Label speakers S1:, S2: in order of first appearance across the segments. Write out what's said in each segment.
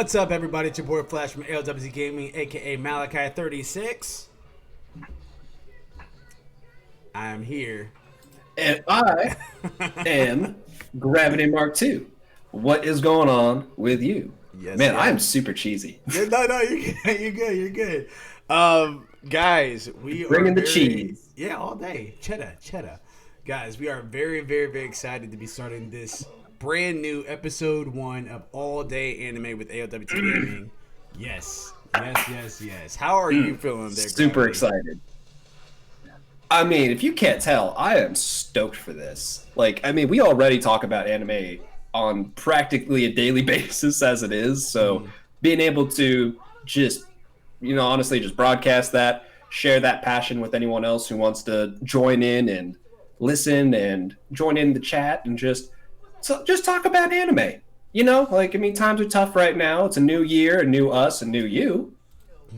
S1: What's up, everybody? It's your boy Flash from ALWT Gaming, aka Malachai36. I'm here.
S2: And I am Gravity-Mark 2. What is going on with you?
S1: Yes,
S2: Man, I
S1: yes.
S2: am super cheesy.
S1: No, you're good. You're good. You're good. Guys, we are
S2: Bringing the
S1: very
S2: cheese.
S1: all day cheddar. Guys, we are very excited to be starting this brand new episode 1 of All Day Anime with ALWT Gaming. Yes. How are you feeling there,
S2: Super
S1: Gravity?
S2: excited. I mean, if you can't tell, I am stoked for this. We already talk about anime on practically a daily basis as it is. So being able to just, honestly just broadcast that, share that passion with anyone else who wants to join in and listen and join in the chat and just talk about anime. Times are tough right now. It's a new year, a new us, a new you.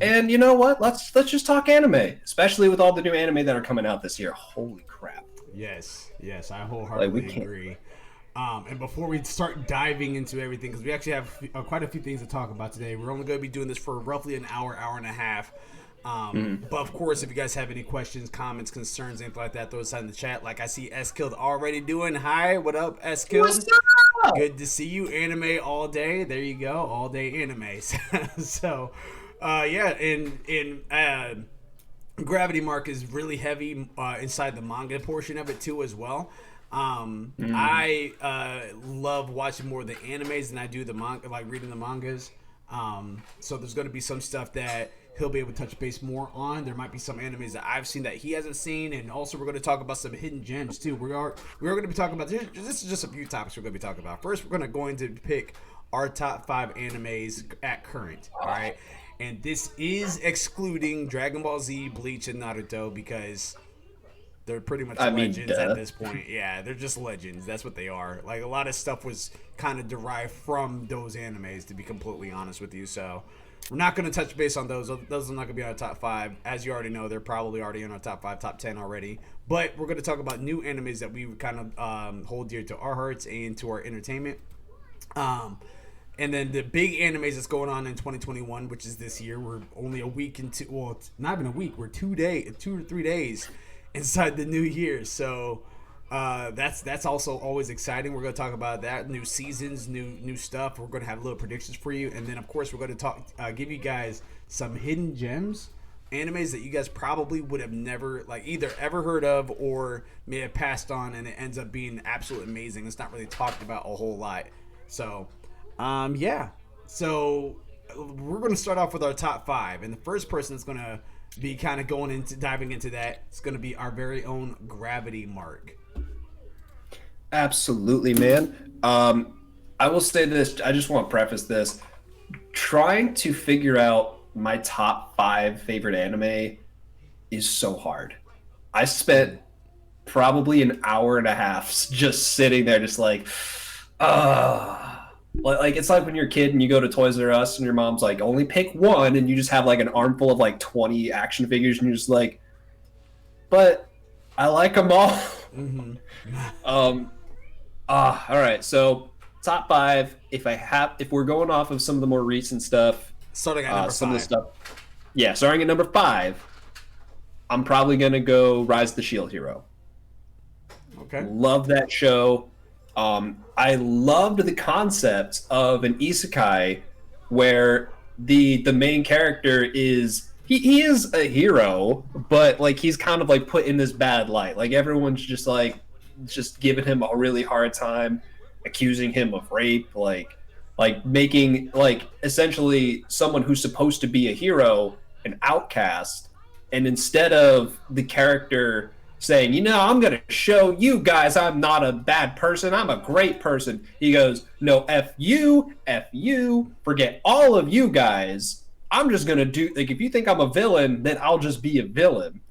S2: And you know what? Let's just talk anime, especially with all the new anime that are coming out this year. Holy crap!
S1: Yes, I wholeheartedly
S2: We can't.
S1: agree. And before we start diving into everything, because we actually have quite a few things to talk about today, we're only going to be doing this for roughly an hour and a half. But of course, if you guys have any questions, comments, concerns, anything like that, throw us in the chat. Like I see S-Killed already doing. Hi, what up, S-Killed?
S2: What's up?
S1: Good to see you. Anime all day. There you go. All day anime. So, Gravity-Mark is really heavy inside the manga portion of it too as well. I love watching more of the animes than I do the manga, like reading the mangas. So there's going to be some stuff that he'll be able to touch base more on. There might be some animes that I've seen that he hasn't seen, and also we're going to talk about some hidden gems too. We are going to be talking about this is just a few topics we're going to be talking about. First, we're going to pick our top 5 animes at current. All right. And this is excluding Dragon Ball Z, Bleach, and Naruto because they're pretty much legends at this point. Yeah, they're just legends. That's what they are. Like, a lot of stuff was kind of derived from those animes, to be completely honest with you. So we're not going to touch base on those. Those are not going to be on our top 5. As you already know, they're probably already in our top 5, top 10 already. But we're going to talk about new animes that we kind of hold dear to our hearts and to our entertainment. And then the big animes that's going on in 2021, which is this year, we're only a week into, well, not even a week, we're 2 or 3 days inside the new year. So that's also always exciting. We're going to talk about that, new seasons, new stuff. We're going to have little predictions for you. And then, of course, we're going to give you guys some hidden gems, animes that you guys probably would have never, either ever heard of or may have passed on, and it ends up being absolutely amazing. It's not really talked about a whole lot. So... So we're going to start off with our top 5, and the first person that's going to be kind of diving into that is going to be our very own Gravity-Mark.
S2: Absolutely, man. I will say this. I just want to preface this. Trying to figure out my top 5 favorite anime is so hard. I spent probably an hour and a half just sitting there, just like, it's like when you're a kid and you go to Toys R Us and your mom's like, only pick one, and you just have like an armful of like 20 action figures and you're just like, but I like them all. All right, so top 5. If we're going off of some of the more recent stuff,
S1: starting at number 5.
S2: Of the stuff, starting at number 5, I'm probably gonna go Rise of the Shield Hero.
S1: Okay,
S2: love that show. I loved the concept of an isekai where the main character is he is a hero, but like he's kind of like put in this bad light. Like everyone's just giving him a really hard time, accusing him of rape, like making essentially someone who's supposed to be a hero an outcast. And instead of the character saying, I'm going to show you guys I'm not a bad person, I'm a great person, he goes, no, F you, forget all of you guys. I'm just going to do, if you think I'm a villain, then I'll just be a villain.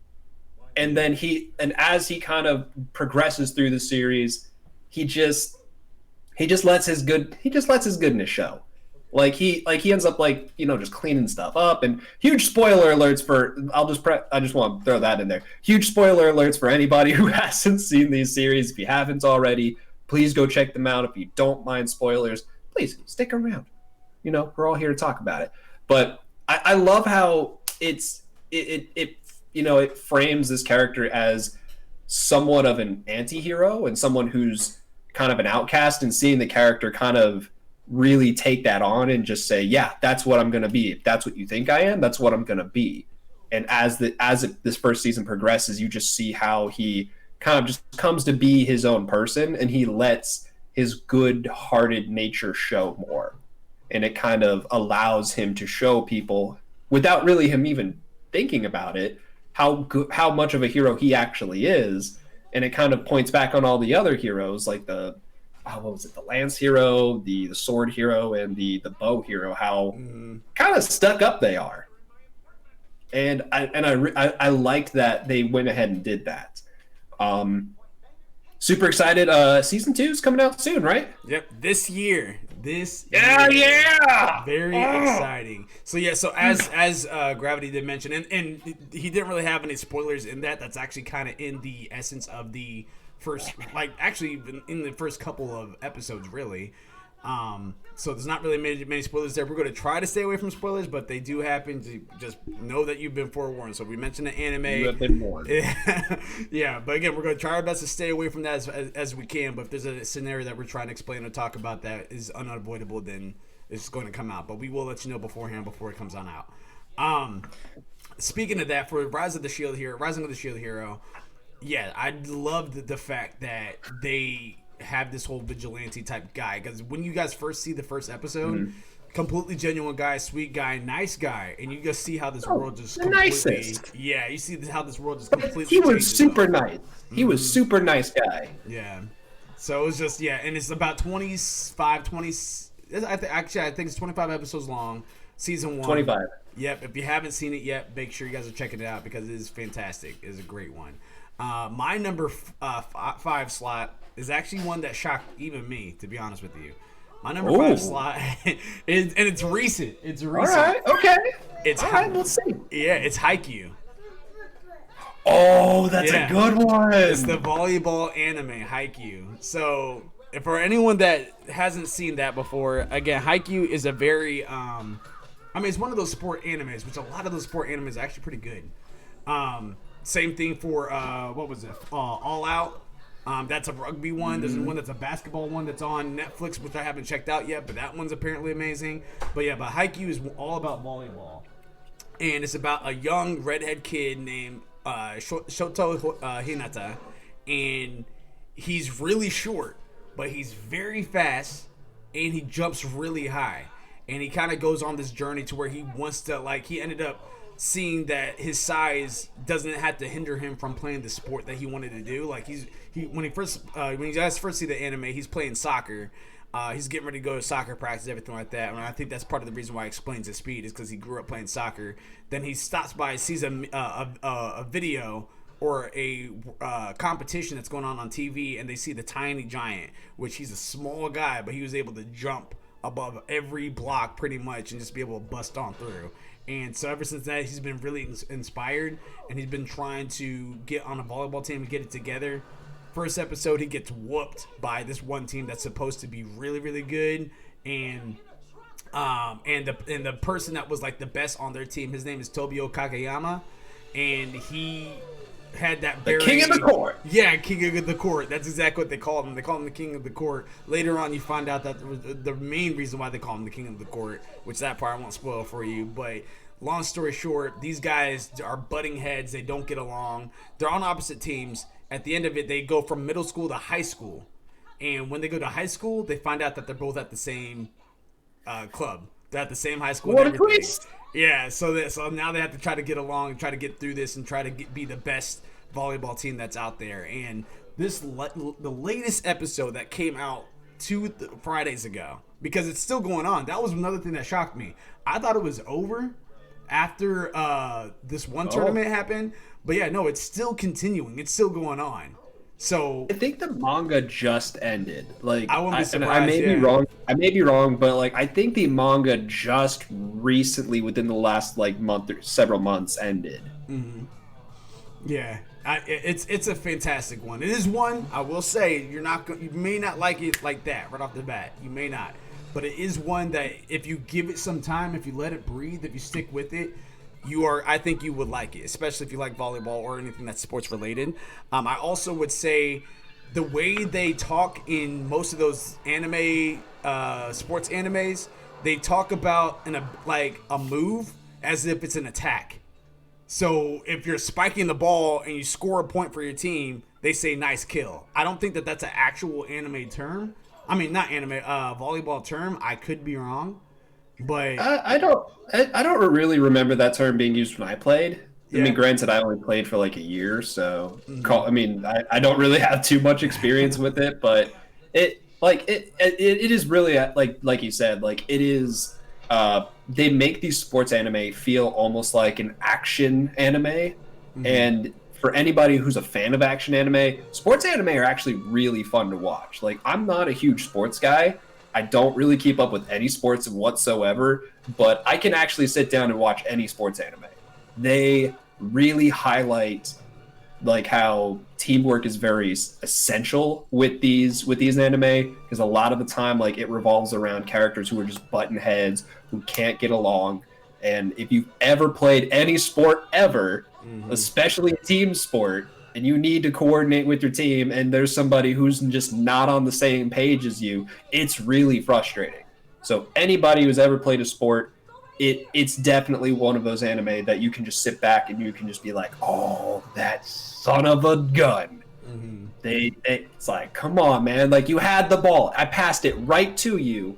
S2: And then as he kind of progresses through the series, he just lets his goodness show. He ends up just cleaning stuff up. And huge spoiler alerts for I just want to throw that in there. Huge spoiler alerts for anybody who hasn't seen these series. If you haven't already, please go check them out. If you don't mind spoilers, please stick around. we're all here to talk about it. But I love how it frames this character as somewhat of an anti-hero and someone who's kind of an outcast, and seeing the character kind of really take that on and just say, yeah, that's what I'm going to be. If that's what you think I am, that's what I'm going to be. And this first season progresses, you just see how he kind of just comes to be his own person, and he lets his good-hearted nature show more. And it kind of allows him to show people, without really him even thinking about it, how much of a hero he actually is. And it kind of points back on all the other heroes, like the lance hero, the sword hero, and the bow hero, how kind of stuck up they are. And I liked that they went ahead and did that. Super excited. Season 2 is coming out soon, right?
S1: Yep, this year.
S2: Yeah.
S1: Very exciting. So yeah, so as Gravity did mention, and he didn't really have any spoilers in that. That's actually kind of in the essence of the first, actually in the first couple of episodes, really. So there's not really many spoilers there. We're going to try to stay away from spoilers, but they do happen. To just know that you've been forewarned. So we mentioned the anime.
S2: You have been warned.
S1: Yeah, but again, we're going to try our best to stay away from that as we can. But if there's a scenario that we're trying to explain or talk about that is unavoidable, then it's going to come out. But we will let you know beforehand before it comes on out. Speaking of that, for Rising of the Shield Hero, yeah, I loved the fact that they have this whole vigilante type guy, because when you guys first see the first episode, completely genuine guy, sweet guy, nice guy, and you just see how this world just completely
S2: nicest.
S1: Yeah, you see how this world just completely
S2: he was super
S1: up.
S2: Nice. He was super nice guy.
S1: Yeah, so it was just, yeah, and it's about 20 I think it's 25 episodes long, season 1.
S2: 25.
S1: Yep, if you haven't seen it yet, make sure you guys are checking it out, because it is fantastic. It is a great one. My number 5 slot is actually one that shocked even me, to be honest with you. My number 5 slot, and it's recent. It's recent.
S2: All right, okay.
S1: All
S2: right, let's see.
S1: Yeah, it's Haikyuu.
S2: Oh, that's a good one.
S1: It's the volleyball anime, Haikyuu. So, for anyone that hasn't seen that before, again, Haikyuu is a very, it's one of those sport animes, which a lot of those sport animes are actually pretty good. Same thing for, what was it? All Out. That's a rugby one. There's one that's a basketball one that's on Netflix, which I haven't checked out yet, but that one's apparently amazing. But yeah, Haikyuu is all about volleyball. And it's about a young redhead kid named Shoto Hinata. And he's really short, but he's very fast, and he jumps really high. And he kind of goes on this journey to where he wants to, he ended up seeing that his size doesn't have to hinder him from playing the sport that he wanted to do. When you guys first see the anime, he's playing soccer. He's getting ready to go to soccer practice, everything like that. And I think that's part of the reason why he explains his speed, is because he grew up playing soccer. Then he stops by, sees a video or a competition that's going on TV, and they see the tiny giant, which he's a small guy, but he was able to jump above every block pretty much and just be able to bust on through. And so ever since that, he's been really inspired, and he's been trying to get on a volleyball team and get it together. First episode, he gets whooped by this one team that's supposed to be really, really good, and the person that was the best on their team, his name is Tobio Kageyama, and he had that very...
S2: The king of the court.
S1: Yeah, king of the court. That's exactly what they called him. They called him the king of the court. Later on, you find out that the main reason why they call him the king of the court, which that part I won't spoil for you, but long story short, these guys are butting heads. They don't get along. They're on opposite teams. At the end of it, they go from middle school to high school. And when they go to high school, they find out that they're both at the same club. They're at the same high school.
S2: What a twist!
S1: Yeah, so now they have to try to get along and try to get through this and try to be the best volleyball team that's out there. And the latest episode that came out 2 Fridays ago, because it's still going on. That was another thing that shocked me. I thought it was over after this one tournament happened, but yeah, no, it's still continuing. It's still going on. So
S2: I think the manga just ended. I
S1: wouldn't be surprised.
S2: I may be wrong. I may be wrong, but I think the manga just recently, within the last month or several months, ended.
S1: Mm-hmm. Yeah, it's a fantastic one. It is one I will say you may not like it like that right off the bat. You may not, but it is one that if you give it some time, if you let it breathe, if you stick with it, I think you would like it, especially if you like volleyball or anything that's sports related. I also would say the way they talk in most of those anime, sports animes, they talk about a move as if it's an attack. So if you're spiking the ball and you score a point for your team, they say nice kill. I don't think that that's an actual anime term. I mean, not anime, volleyball term. I could be wrong, but
S2: I don't really remember that term being used when I played.
S1: Yeah.
S2: I mean, granted, I only played for like a year, so I mean, I don't really have too much experience with it, but it is really like you said, like it is. They make these sports anime feel almost like an action anime, and for anybody who's a fan of action anime, sports anime are actually really fun to watch. Like, I'm not a huge sports guy. I don't really keep up with any sports whatsoever, but I can actually sit down and watch any sports anime. They really highlight like how teamwork is very essential with these anime, because a lot of the time like it revolves around characters who are just button heads, who can't get along. And if you've ever played any sport ever, especially a team sport, and you need to coordinate with your team and there's somebody who's just not on the same page as you, it's really frustrating. So anybody who's ever played a sport, it's definitely one of those anime that you can just sit back and you can just be like, oh, that son of a gun. It's like, come on, man. Like, you had the ball. I passed it right to you,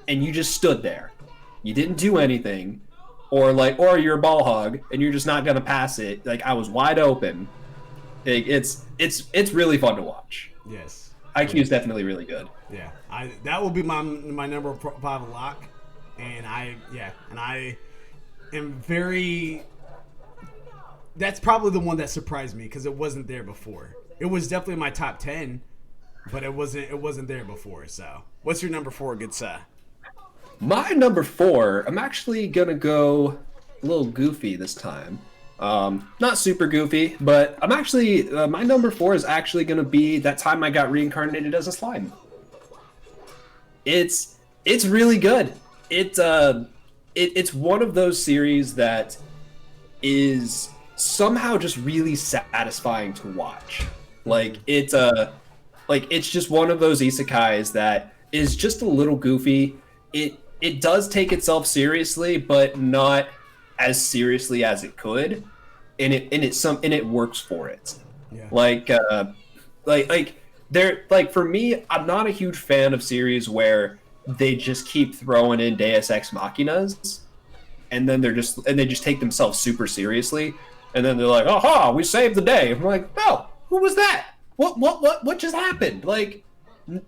S2: and you just stood there. You didn't do anything. Or you're a ball hog, and you're just not going to pass it. Like, I was wide open. It's really fun to watch.
S1: Yes.
S2: IQ is definitely really good.
S1: Yeah. That will be my number 5 lock. And I am very. That's probably the one that surprised me because it wasn't there before. It was definitely my top 10, but it wasn't there before. So, what's your number 4, good sir?
S2: My number 4, I'm actually gonna go a little goofy this time. Not super goofy, but I'm actually my number 4 is actually gonna be that time I got reincarnated as a slime. It's really good. It's one of those series that is somehow just really satisfying to watch. Like it's just one of those isekais that is just a little goofy. It does take itself seriously, but not as seriously as it could, and it works for it. Yeah. For me, I'm not a huge fan of series where they just keep throwing in Deus Ex Machinas, and then they just take themselves super seriously, and then they're like, "Aha, we saved the day." I'm like, "No, who was that? What just happened? Like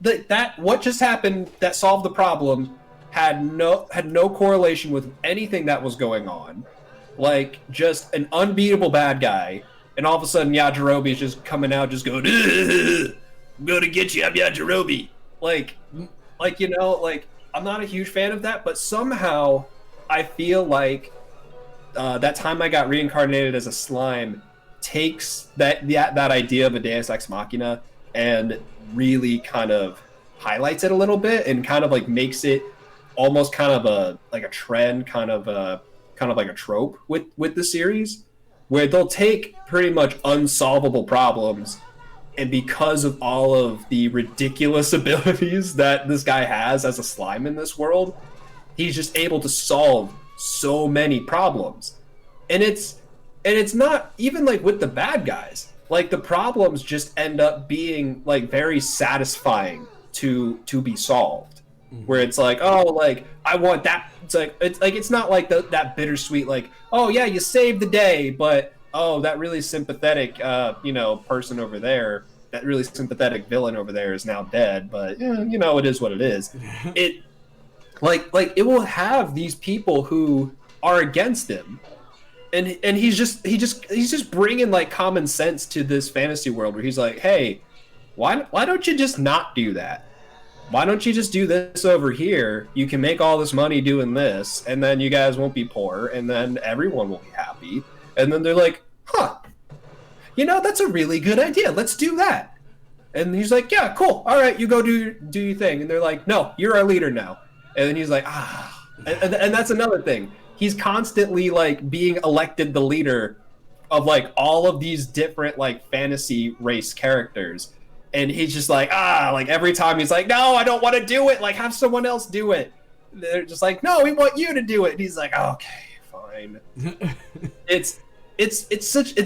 S2: that what just happened that solved the problem had no correlation with anything that was going on. Like, just an unbeatable bad guy, and all of a sudden Yajirobe is just coming out, just going, "I'm gonna get you, I'm Yajirobe." Like, I'm not a huge fan of that, but somehow I feel like that time I got reincarnated as a slime takes that idea of a Deus Ex Machina and really kind of highlights it a little bit and kind of like makes it almost kind of a trend, kind of like a trope with the series, where they'll take pretty much unsolvable problems, and because of all of the ridiculous abilities that this guy has as a slime in this world, he's just able to solve so many problems. And it's not even like with the bad guys. Like, the problems just end up being like very satisfying to be solved. Where it's like, oh, like, I want that. It's not like that bittersweet, like, oh yeah, you saved the day, but oh, that really sympathetic person over there, that really sympathetic villain over there is now dead, but it is what it is. It it will have these people who are against him, and he's just bringing like common sense to this fantasy world where he's like, hey, why don't you just not do that? Why don't you just do this over here? You can make all this money doing this, and then you guys won't be poor, and then everyone will be happy. And then they're like, huh, that's a really good idea. Let's do that. And he's like, yeah, cool. All right, you go do your thing. And they're like, no, you're our leader now. and then he's like, and that's another thing. He's constantly like being elected the leader of like all of these different like fantasy race characters, and he's just like like every time he's like, no, I don't want to do it, like have someone else do it. They're just like, no, we want you to do it, and he's like, okay, fine. it's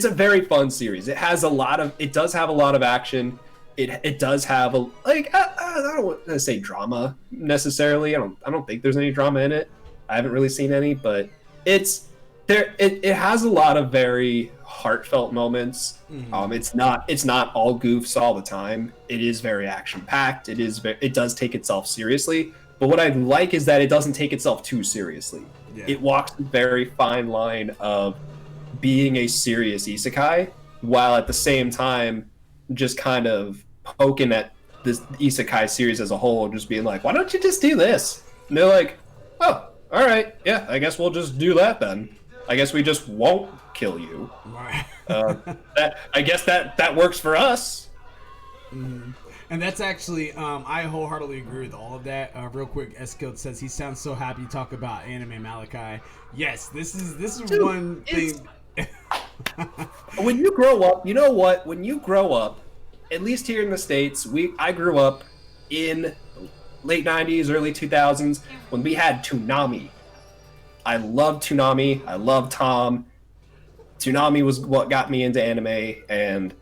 S2: a very fun series. It does have a lot of action. It does have a like I don't want to say drama necessarily. I don't think there's any drama in it. I haven't really seen any, but it has a lot of very heartfelt moments. It's not all goofs all the time. It is very action packed. It does take itself seriously, but what I like is that it doesn't take itself too seriously. Yeah. It walks a very fine line of being a serious isekai while at the same time just kind of poking at this isekai series as a whole, just being like, why don't you just do this? And they're like, oh, all right, yeah, I guess we'll just do that then. I guess we just won't kill you.
S1: Right.
S2: I guess that works for us.
S1: And that's actually, I wholeheartedly agree with all of that. Real quick, Eskild says he sounds so happy to talk about anime Malachi. Yes, this is
S2: Dude,
S1: one thing.
S2: When you grow up, you know what? When you grow up, at least here in the States, I grew up in late 90s, early 2000s, when we had Toonami. I loved Toonami. I loved Tom. Toonami was what got me into anime, and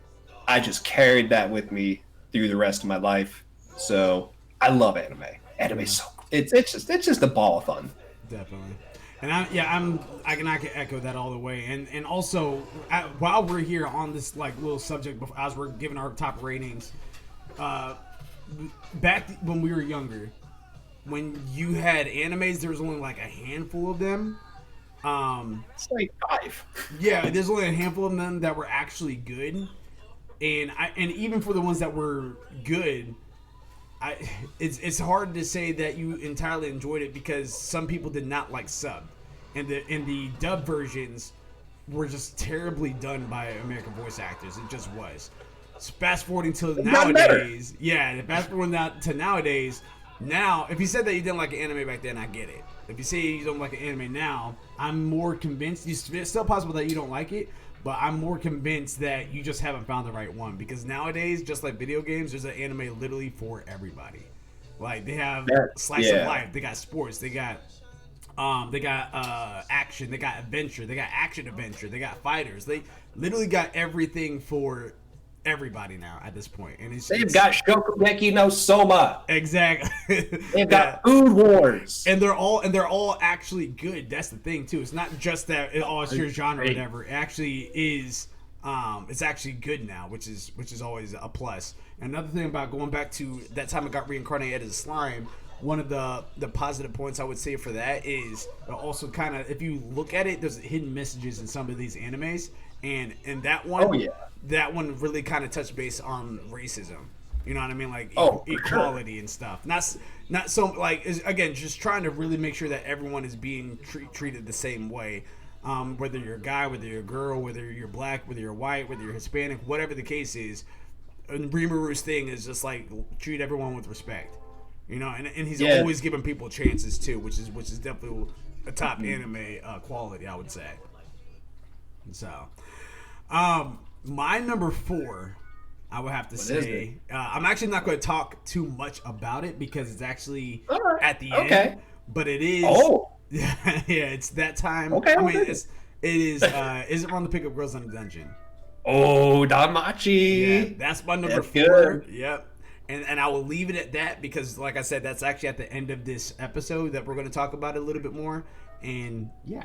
S2: I just carried that with me through the rest of my life. So I love anime. Anime's so it's just a ball of fun.
S1: Definitely. And I can echo that all the way. And also, while we're here on this like little subject, as we're giving our top ratings, back when we were younger, when you had animes, there was only like a handful of them.
S2: It's like 5.
S1: Yeah, there's only a handful of them that were actually good, and even for the ones that were good, it's hard to say that you entirely enjoyed it because some people did not like sub, and the dub versions were just terribly done by American voice actors. It just was. So fast forwarding to nowadays, fast forwarding to nowadays. Now, if you said that you didn't like an anime back then, I get it. If you say you don't like an anime now, I'm more convinced. It's still possible that you don't like it, but I'm more convinced that you just haven't found the right one. Because nowadays, just like video games, there's an anime literally for everybody. Like they have slice of life, they got sports, they got action, they got adventure, they got action adventure, they got fighters. They literally got everything for everybody now at this point, and
S2: they've got Shokugeki no Soma.
S1: Exactly.
S2: They've got Food Wars,
S1: and they're all actually good. That's the thing too. It's not just that it's your genre or whatever. It actually is. It's actually good now, which is always a plus. And another thing about going back to that time I got reincarnated as a slime. One of the positive points I would say for that is also kind of, if you look at it, there's hidden messages in some of these animes, and that one, that one really kind of touched base on racism. You know what I mean, like equality and stuff. Not so like again, just trying to really make sure that everyone is being treated the same way. Whether you're a guy, whether you're a girl, whether you're black, whether you're white, whether you're Hispanic, whatever the case is. And Rimaru's thing is just like treat everyone with respect. You know, and he's always giving people chances too, which is definitely a top anime quality, I would say. So, my number 4, I would have to say, I'm actually not going to talk too much about it because it's actually at the end. But it is. Yeah, it's that time. Okay. I mean, it is. Is it wrong to pick up girls in a dungeon?
S2: Oh, Danmachi.
S1: Yeah, that's my number 4. Good. Yep. And I will leave it at that because, like I said, that's actually at the end of this episode that we're going to talk about it a little bit more. And yeah.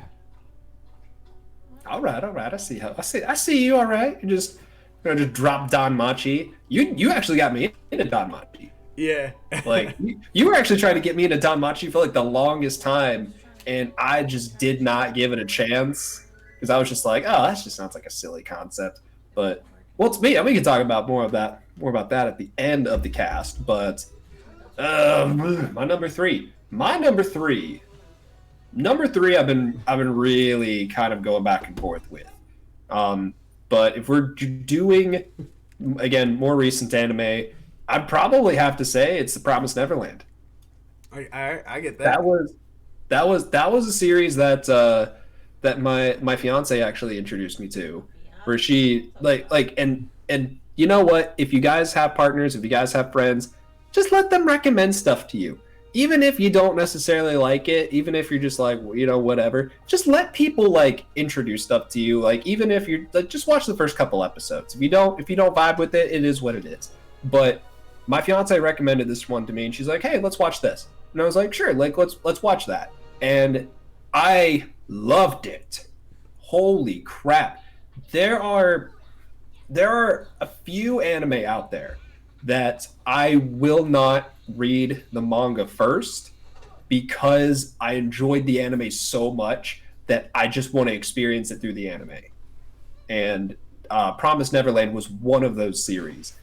S2: All right. I see you. All right. You just drop Danmachi. You actually got me into Danmachi.
S1: Yeah.
S2: Like you were actually trying to get me into Danmachi for like the longest time, and I just did not give it a chance because I was just like, oh, that just sounds like a silly concept. But well, it's me. We can talk about more about that at the end of the cast. But my number 3. I've been really kind of going back and forth with. But if we're doing again more recent anime, I'd probably have to say it's The Promised Neverland.
S1: I get that.
S2: That was a series that that my fiance actually introduced me to, where she and you know what? If you guys have partners, if you guys have friends, just let them recommend stuff to you. Even if you don't necessarily like it, even if you're just like, whatever, just let people like introduce stuff to you. Like, even if you're like, just watch the first couple episodes. If you don't vibe with it, it is what it is. But my fiance recommended this one to me, and she's like, "Hey, let's watch this." And I was like, "Sure, like let's watch that." And I loved it. Holy crap! There are there are a few anime out there that I will not read the manga first because I enjoyed the anime so much that I just want to experience it through the anime. And Promise Neverland was one of those series.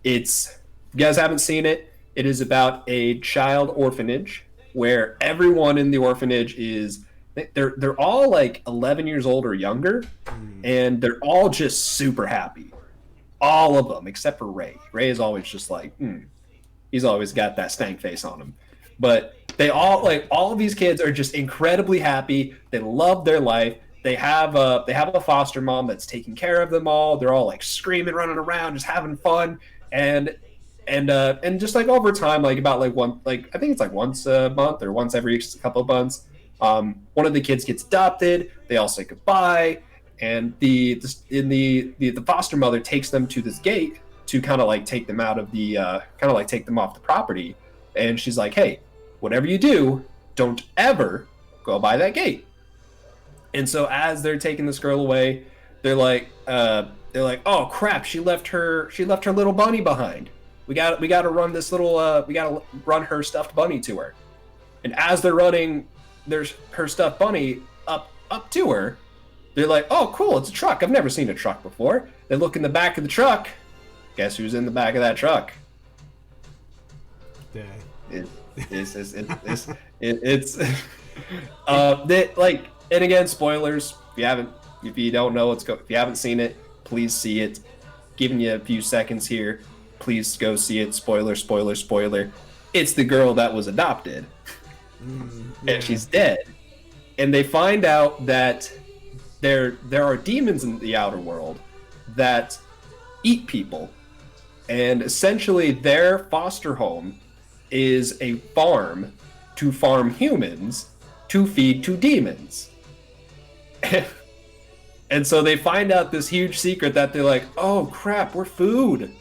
S2: It's if you guys haven't seen it, it is about a child orphanage where everyone in the orphanage is they're all like 11 years old or younger, and they're all just super happy. All of them except for Ray. Ray is always just like, he's always got that stank face on him. But all of these kids are just incredibly happy. They love their life. They have a foster mom that's taking care of them all. They're all like screaming, running around, just having fun. And just like over time, like about like one, like I think it's like once a month or once every couple of months, one of the kids gets adopted. They all say goodbye, and the foster mother takes them to this gate to kind of like take them out of the kind of like take them off the property. And she's like, "Hey, whatever you do, don't ever go by that gate." And so as they're taking this girl away, they're like, "Oh crap, she left her little bunny behind. We got to run this little we got to run her stuffed bunny to her." And as they're running there's her stuffed bunny up to her, they're like, "Oh cool, it's a truck. I've never seen a truck before." They look in the back of the truck. Guess who's in the back of that truck?
S1: Yeah.
S2: It's like, and again, spoilers. If you don't know if you haven't seen it, please see it. Giving you a few seconds here. Please go see it. Spoiler, spoiler, spoiler. It's the girl that was adopted,
S1: Yeah.
S2: and she's dead. And they find out that there are demons in the outer world that eat people, and essentially their foster home is a farm to farm humans to feed to demons. And so they find out this huge secret that they're like, "Oh crap, we're food.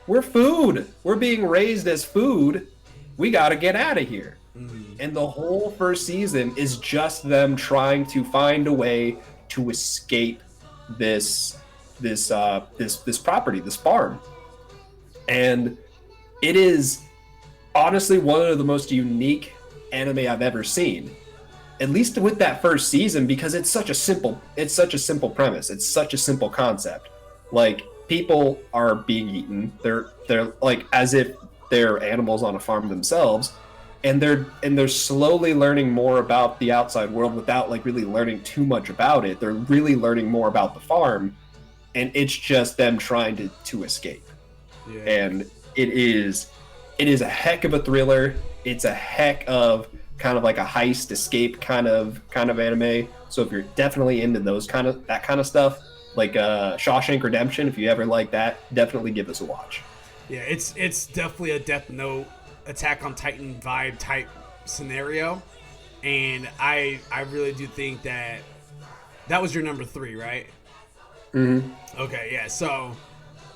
S2: We're food. We're being raised as food. We got to get out of here." And the whole first season is just them trying to find a way to escape this property, this farm. And it is honestly one of the most unique anime I've ever seen. At least with that first season, because it's such a simple premise. It's such a simple concept. Like, people are being eaten. They're like as if they're animals on a farm themselves, and they're slowly learning more about the outside world without like really learning too much about it. They're really learning more about the farm, and it's just them trying to escape.
S1: Yeah.
S2: And it is a heck of a thriller. It's a heck of kind of like a heist escape kind of anime. So if you're definitely into that kind of stuff, like Shawshank Redemption, if you ever like that, definitely give this a watch.
S1: Yeah, it's definitely a Death Note, Attack on Titan vibe type scenario, and I really do think that was your number 3, right?
S2: Mm-hmm.
S1: Okay, yeah. So,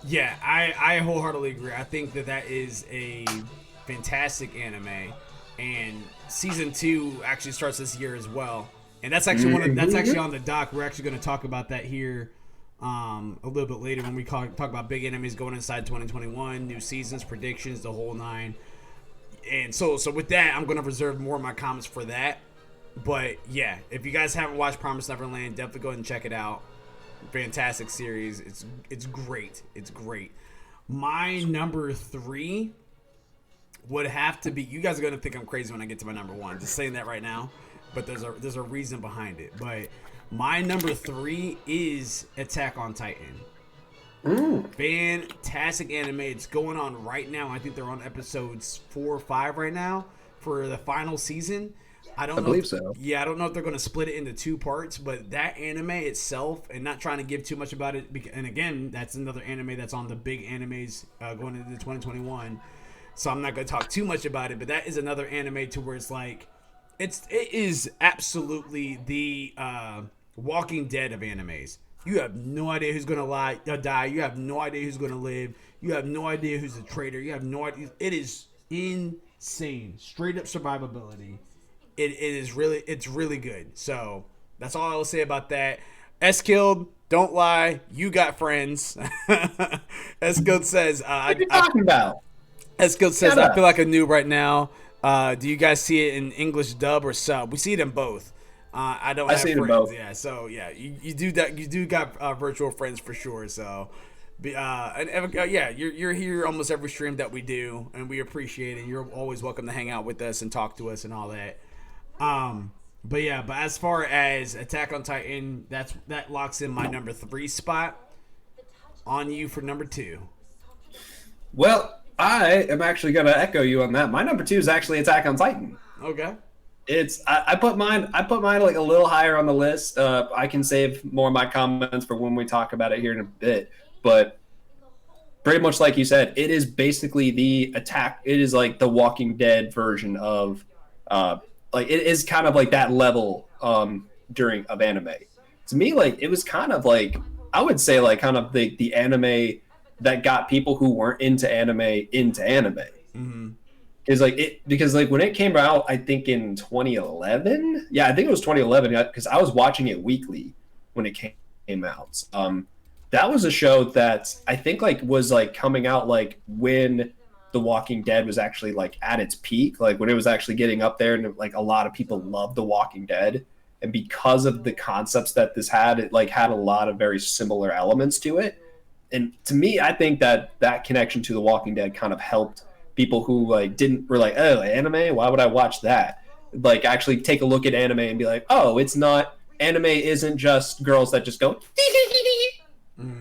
S1: yeah, I wholeheartedly agree. I think that is a fantastic anime, and season 2 actually starts this year as well. And that's actually that's actually on the dock. We're actually going to talk about that here a little bit later when we talk about big animes going inside 2021, new seasons, predictions, the whole nine. And so with that, I'm going to reserve more of my comments for that. But yeah, if you guys haven't watched Promised Neverland, definitely go ahead and check it out. Fantastic series. It's great. It's great. My number 3 would have to be. You guys are going to think I'm crazy when I get to my number 1. Just saying that right now. But there's a reason behind it. But my number 3 is Attack on Titan. Fantastic anime. It's going on right now. I think they're on episodes 4 or 5 right now for the final season. I don't
S2: I
S1: know.
S2: believe so.
S1: Yeah, I don't know if they're going to split it into 2 parts, but that anime itself, and not trying to give too much about it, and again, that's another anime that's on the big animes going into 2021. So I'm not going to talk too much about it, but that is another anime to where it's like, it is absolutely the Walking Dead of animes. You have no idea who's gonna die. You have no idea who's gonna live. You have no idea who's a traitor. You have no idea. It is insane, straight up survivability. It's really good. So that's all I will say about that. Skilled, don't lie. You got friends. Skilled says,
S2: What are you talking about?
S1: Skilled says, I feel like a noob right now. Do you guys see it in English dub or sub? We see it in both. I don't have friends. Both. Yeah, so yeah, you do that. You do got virtual friends for sure. So, yeah, you're here almost every stream that we do, and we appreciate it. You're always welcome to hang out with us and talk to us and all that. But as far as Attack on Titan, that locks in my number 3 spot. On you for number 2.
S2: Well, I am actually going to echo you on that. My number 2 is actually Attack on Titan.
S1: Okay.
S2: I put mine like a little higher on the list. I can save more of my comments for when we talk about it here in a bit. But pretty much like you said, it is basically the attack. It is like the Walking Dead version of like it is kind of like that level of anime. To me, like it was kind of like I would say like kind of the anime that got people who weren't into anime into anime.
S1: Mm-hmm.
S2: Because when it came out, I think in 2011. Yeah, I think it was 2011 because I was watching it weekly when it came out. That was a show that I think like was like coming out like when The Walking Dead was actually like at its peak, like when it was actually getting up there, and like a lot of people loved The Walking Dead. And because of the concepts that this had, it like had a lot of very similar elements to it. And to me, I think that connection to The Walking Dead kind of helped people who like were like, oh, anime, why would I watch that? Like actually take a look at anime and be like, oh, it's not, anime isn't just girls that just go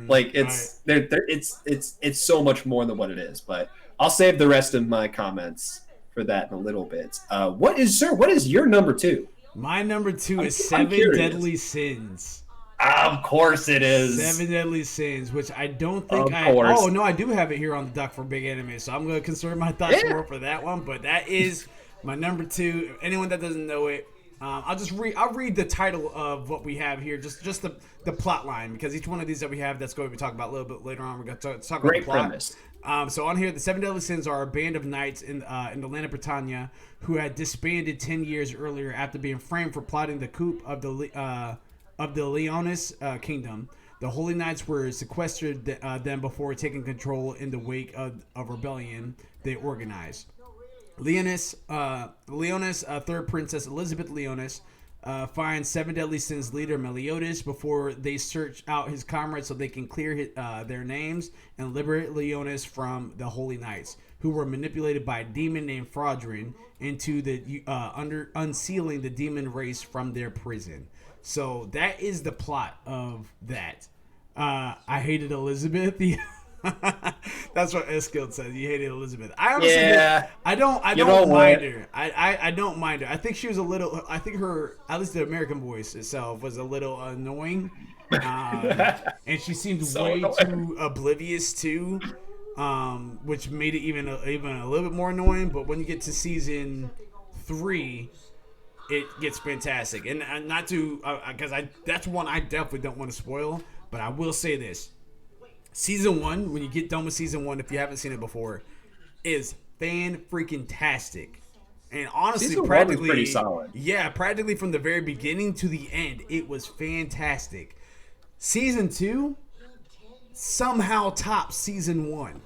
S2: like it's right. It's so much more than what it is. But I'll save the rest of my comments for that in a little bit. What is your number 2?
S1: My number 2 is Seven Deadly Sins.
S2: Of course it is.
S1: 7 Deadly Sins, which I don't think Oh, no, I do have it here on the doc for Big Anime, so I'm going to conserve my thoughts more for that one. But that is my number 2. Anyone that doesn't know it, I'll read the title of what we have here, just the plot line, because each one of these that we have that's going to be talking about a little bit later on. We're going to talk about the plot. Premise. So on here, the 7 Deadly Sins are a band of knights in the land of Britannia who had disbanded 10 years earlier after being framed for plotting the coup of the Leonis kingdom. The Holy Knights were sequestered them before taking control in the wake of rebellion they organized. Leonis, third princess Elizabeth Leonis, finds 7 Deadly Sins leader Meliodas before they search out his comrades so they can clear their names and liberate Leonis from the Holy Knights, who were manipulated by a demon named Fraudrin into the unsealing the demon race from their prison. So that is the plot of that. I hated Elizabeth. That's what Eskild says. You hated Elizabeth. I honestly I don't mind her. I don't mind her. I think she was a little. I think her, at least the American voice itself, was a little annoying, and she seemed way too oblivious too, which made it even a little bit more annoying. But when you get to season 3, it gets fantastic. And not to, because that's one I definitely don't want to spoil, but I will say this. Season 1, when you get done with season 1, if you haven't seen it before, is fan-freaking-tastic. And honestly, practically,
S2: pretty solid.
S1: Yeah, practically from the very beginning to the end, it was fantastic. Season 2 somehow tops season 1.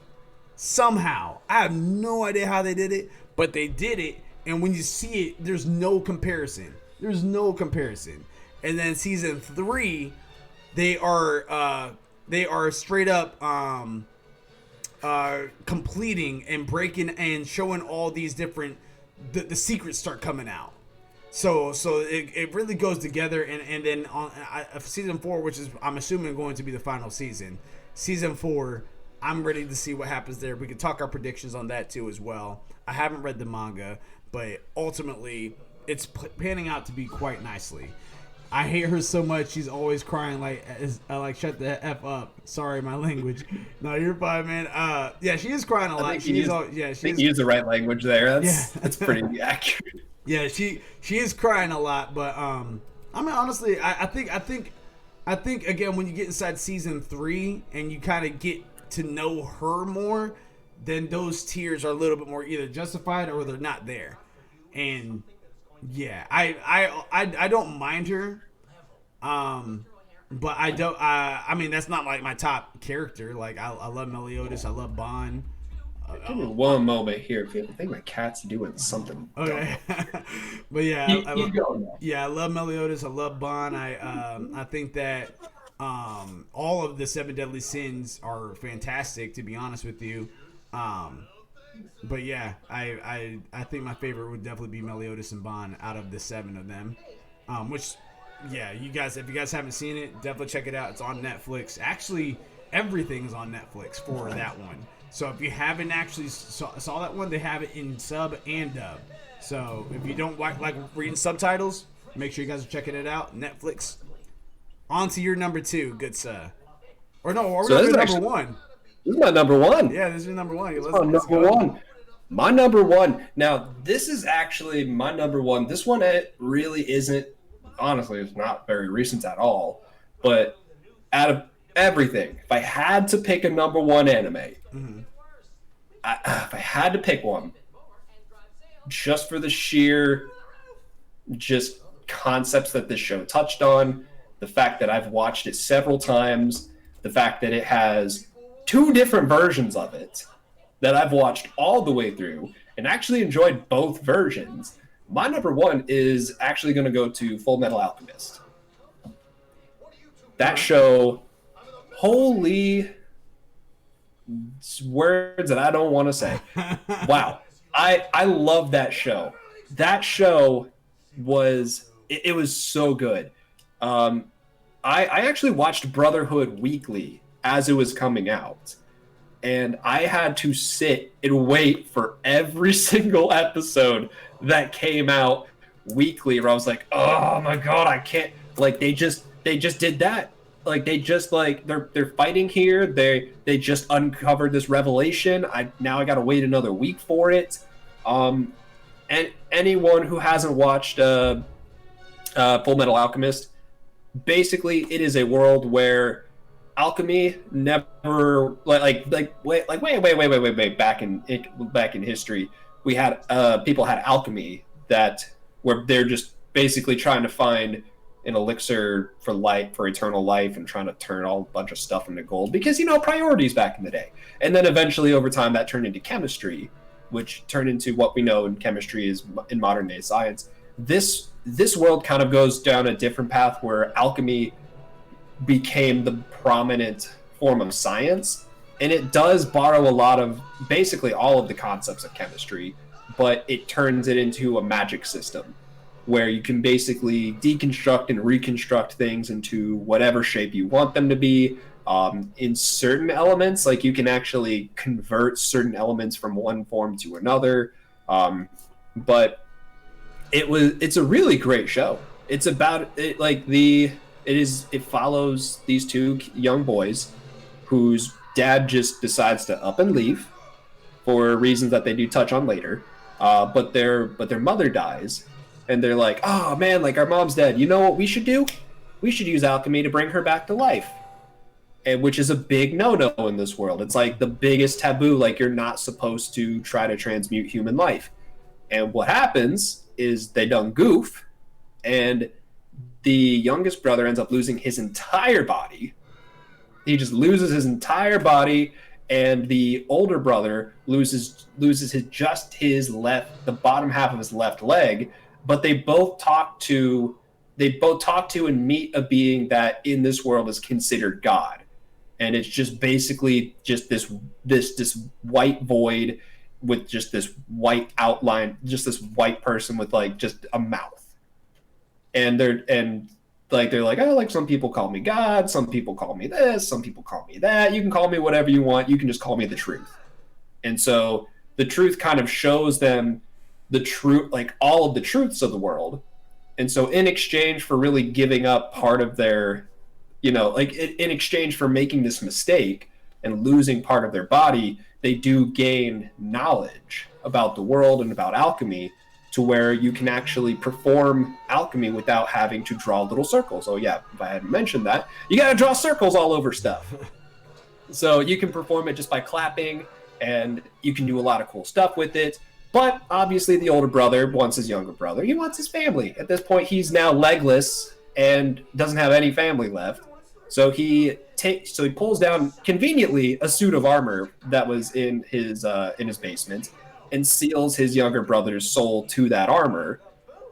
S1: Somehow. I have no idea how they did it, but they did it. And when you see it, there's no comparison. There's no comparison. And then season 3, they are straight up completing and breaking and showing all these different the secrets start coming out. So it really goes together. And then on season 4, which is I'm assuming going to be the final season, season 4, I'm ready to see what happens there. We can talk our predictions on that too as well. I haven't read the manga, but ultimately it's panning out to be quite nicely. I hate her so much. She's always crying like shut the f up. Sorry, my language. No, you're fine, man. Yeah, she is crying a lot. She is.
S2: I think you use the right language there. That's pretty accurate.
S1: Yeah, she is crying a lot, but I mean, honestly, I think again, when you get inside season 3 and you kind of get to know her more, then those tears are a little bit more either justified or they're not there. And yeah, I don't mind her, but I don't. I mean, that's not like my top character. Like I love Meliodas, I love Bond.
S2: Give me one moment here. I think my cat's doing something.
S1: Okay, but yeah, I love Meliodas. I love Bond. I think that all of the 7 deadly sins are fantastic. To be honest with you, but yeah, I think my favorite would definitely be Meliodas and Bond out of the 7 of them. Which, yeah, if you guys haven't seen it, definitely check it out. It's on Netflix. Actually, everything's on Netflix for that one. So if you haven't actually saw that one, they have it in sub and dub. So if you don't like reading subtitles, make sure you guys are checking it out. Netflix. On to your number 2, good sir. Or no, are we on number 1?
S2: This is my number 1.
S1: Yeah, this is your number 1.
S2: Let's number 1. My number 1. Now, this is actually my number 1. This one, it really isn't. Honestly, it's not very recent at all. But out of everything, if I had to pick a number 1 anime, if I had to pick one, just for the sheer just concepts that this show touched on, the fact that I've watched it several times, the fact that it has 2 different versions of it that I've watched all the way through and actually enjoyed both versions, my number 1 is actually going to go to Full Metal Alchemist. That show, holy words that I don't want to say. Wow. I love that show. That show was so good. I actually watched Brotherhood weekly as it was coming out. And I had to sit and wait for every single episode that came out weekly where I was like, oh my God, I can't. Like, they just did that. Like, they just, like, they're fighting here. They just uncovered this revelation. Now I got to wait another week for it. And anyone who hasn't watched Full Metal Alchemist, basically it is a world where alchemy never way back in history, we had people had alchemy that where they're just basically trying to find an elixir for life, for eternal life, and trying to turn a bunch of stuff into gold because, you know, priorities back in the day. And then eventually over time that turned into chemistry, which turned into what we know in chemistry is in modern day science. This world kind of goes down a different path where alchemy became the prominent form of science, and it does borrow a lot of basically all of the concepts of chemistry, but it turns it into a magic system where you can basically deconstruct and reconstruct things into whatever shape you want them to be. In certain elements, like you can actually convert certain elements from one form to another. But it's a really great show. It's about it, it follows these 2 young boys whose dad just decides to up and leave for reasons that they do touch on later. But their mother dies. And they're like, oh man, like our mom's dead. You know what we should do? We should use alchemy to bring her back to life. And which is a big no-no in this world. It's like the biggest taboo, like you're not supposed to try to transmute human life. And what happens is they done goof, and the youngest brother ends up losing his entire body. He just loses his entire body, and the older brother loses the bottom half of his left leg. But they both talk to and meet a being that in this world is considered God. And it's just basically just this white void with just this white outline, just this white person with like just a mouth. And like they're like, oh, like some people call me God, some people call me this, some people call me that. You can call me whatever you want. You can just call me the truth. And so the truth kind of shows them the truth, like all of the truths of the world. And so in exchange for really giving up part of their, like in exchange for making this mistake and losing part of their body, they do gain knowledge about the world and about alchemy, to where you can actually perform alchemy without having to draw little circles. Oh yeah, if I hadn't mentioned that, you gotta draw circles all over stuff. So you can perform it just by clapping, and you can do a lot of cool stuff with it. But obviously the older brother wants his younger brother. He wants his family. At this point, he's now legless and doesn't have any family left. So he pulls down conveniently a suit of armor that was in his basement, and seals his younger brother's soul to that armor.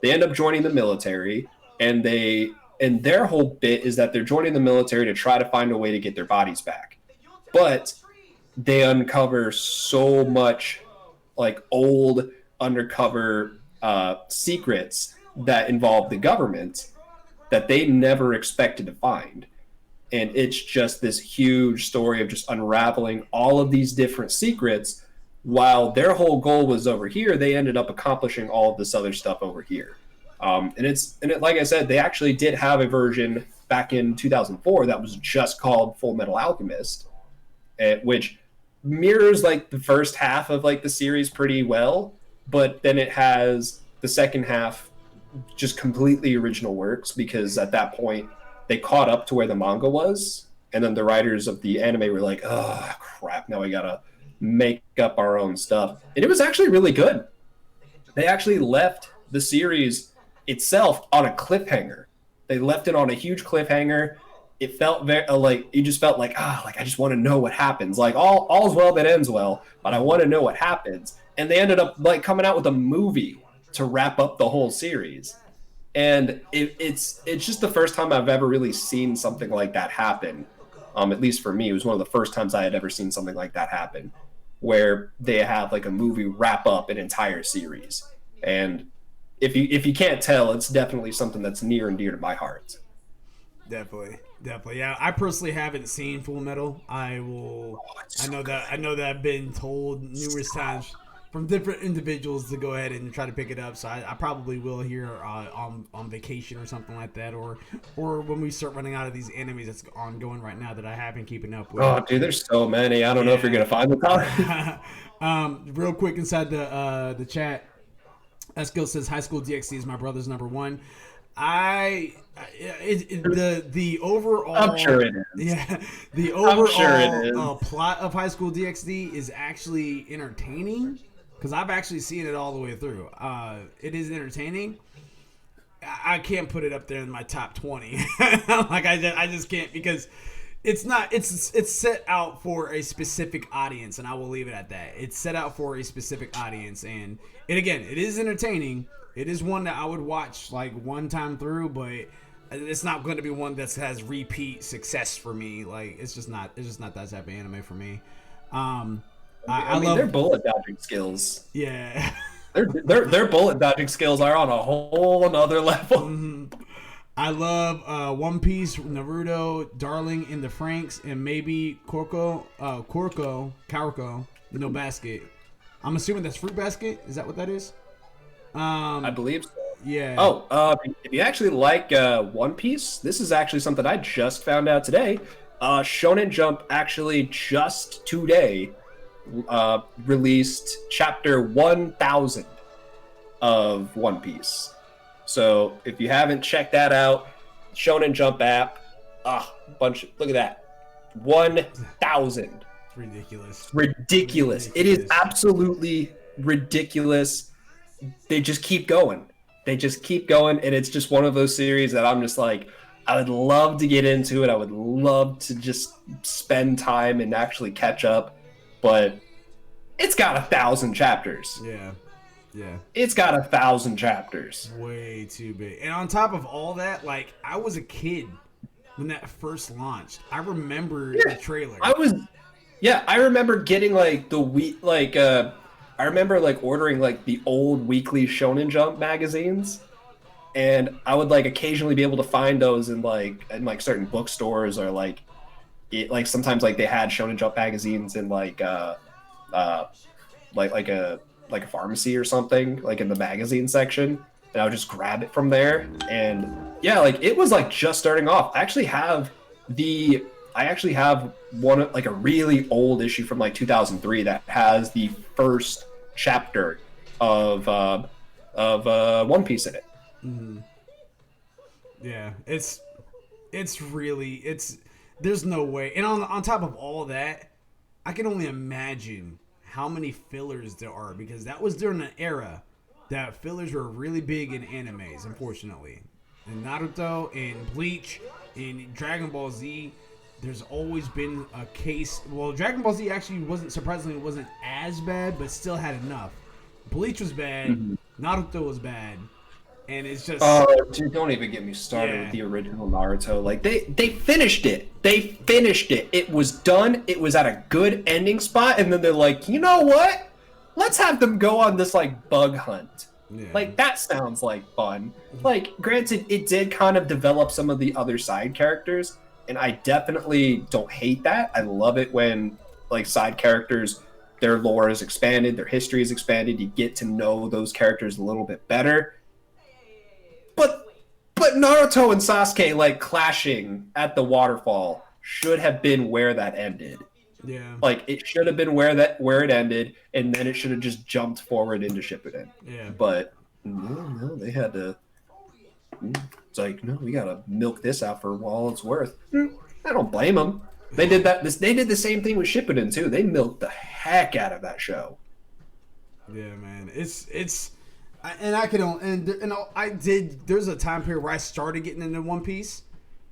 S2: They end up joining the military, and their whole bit is that they're joining the military to try to find a way to get their bodies back. But they uncover so much like old undercover secrets that involve the government that they never expected to find. And it's just this huge story of just unraveling all of these different secrets. While their whole goal was over here, they ended up accomplishing all of this other stuff over here. Like I said, they actually did have a version back in 2004 that was just called Full Metal Alchemist, which mirrors like the first half of like the series pretty well, but then it has the second half just completely original works, because at that point they caught up to where the manga was, and then the writers of the anime were like, oh crap, now we gotta make up our own stuff. And it was actually really good. They actually left the series itself on a cliffhanger. They left it on a huge cliffhanger. It felt very like, you just felt like, I just want to know what happens. Like all's well that ends well, but I want to know what happens. And they ended up like coming out with a movie to wrap up the whole series. And it's just the first time I've ever really seen something like that happen. At least for me, it was one of the first times I had ever seen something like that happen, where they have like a movie wrap up an entire series. And if you can't tell, it's definitely something that's near and dear to my heart.
S1: Definitely. Yeah, I personally haven't seen Full Metal. I know that I've been told numerous times from different individuals to go ahead and try to pick it up. So I probably will here on vacation or something like that, or when we start running out of these animes that's ongoing right now that I have been keeping up with.
S2: Oh, dude, there's so many. I don't know if you're gonna find them.
S1: Real quick inside the chat, Eskill says High School DxD is my brother's number one. The overall,
S2: I'm sure it is.
S1: Yeah, the overall
S2: sure it is.
S1: Plot of High School DxD is actually entertaining, because I've actually seen it all the way through. It is entertaining. I can't put it up there in my top 20. Like I just can't, because it's not. It's set out for a specific audience, and I will leave it at that. It's set out for a specific audience, and it is entertaining. It is one that I would watch like one time through, but it's not going to be one that has repeat success for me. Like it's just not that type of anime for me. I mean,
S2: love their bullet dodging skills.
S1: Yeah,
S2: their bullet dodging skills are on a whole another level.
S1: Mm-hmm. I love One Piece, Naruto, Darling in the Franxx, and maybe Kuroko, No Basket. I'm assuming that's Fruit Basket. Is that what that is?
S2: I believe so.
S1: Yeah.
S2: Oh, if you actually like One Piece, this is actually something I just found out today. Shonen Jump actually just today released chapter 1000 of One Piece. So if you haven't checked that out, Shonen Jump app, look at that, 1000. Ridiculous. It is absolutely ridiculous. They just keep going, and it's just one of those series that I'm just like, I would love to get into it. I would love to just spend time and actually catch up, but it's got 1,000 chapters.
S1: Yeah.
S2: It's got 1,000 chapters.
S1: Way too big. And on top of all that, like, I was a kid when that first launched. I remember the trailer.
S2: I remember getting like I remember like ordering like the old weekly Shonen Jump magazines, and I would like occasionally be able to find those in certain bookstores, or like sometimes like they had Shonen Jump magazines in uh like a pharmacy or something, like in the magazine section, and I would just grab it from there. And yeah, like it was like just starting off. I actually have one, like a really old issue from like 2003 that has the first chapter of One Piece in it.
S1: Mm-hmm. Yeah, it's there's no way. And on top of all that, I can only imagine how many fillers there are, because that was during an era that fillers were really big in animes, unfortunately. In Naruto, in Bleach, in Dragon Ball Z, there's always been a case. Well, Dragon Ball Z actually wasn't as bad, but still had enough. Bleach was bad, Naruto was bad, and it's just
S2: Dude, don't even get me started
S1: Yeah.
S2: with the original Naruto. Like they finished it. They finished it. It was done. It was at a good ending spot, and then they're like, you know what? Let's have them go on this like bug hunt.
S1: Yeah.
S2: Like that sounds like fun. Like, granted, it did kind of develop some of the other side characters, and I definitely don't hate that. I love it when like side characters, their lore is expanded, their history is expanded. You get to know those characters a little bit better. But Naruto and Sasuke like clashing at the waterfall should have been where that ended.
S1: Yeah.
S2: Like it should have been where it ended, and then it should have just jumped forward into Shippuden.
S1: Yeah.
S2: But no, they had to. It's like, no, we gotta milk this out for all it's worth. I don't blame them. They did that. They did the same thing with Shippuden too. They milked the heck out of that show.
S1: Yeah, man. I did. There's a time period where I started getting into One Piece,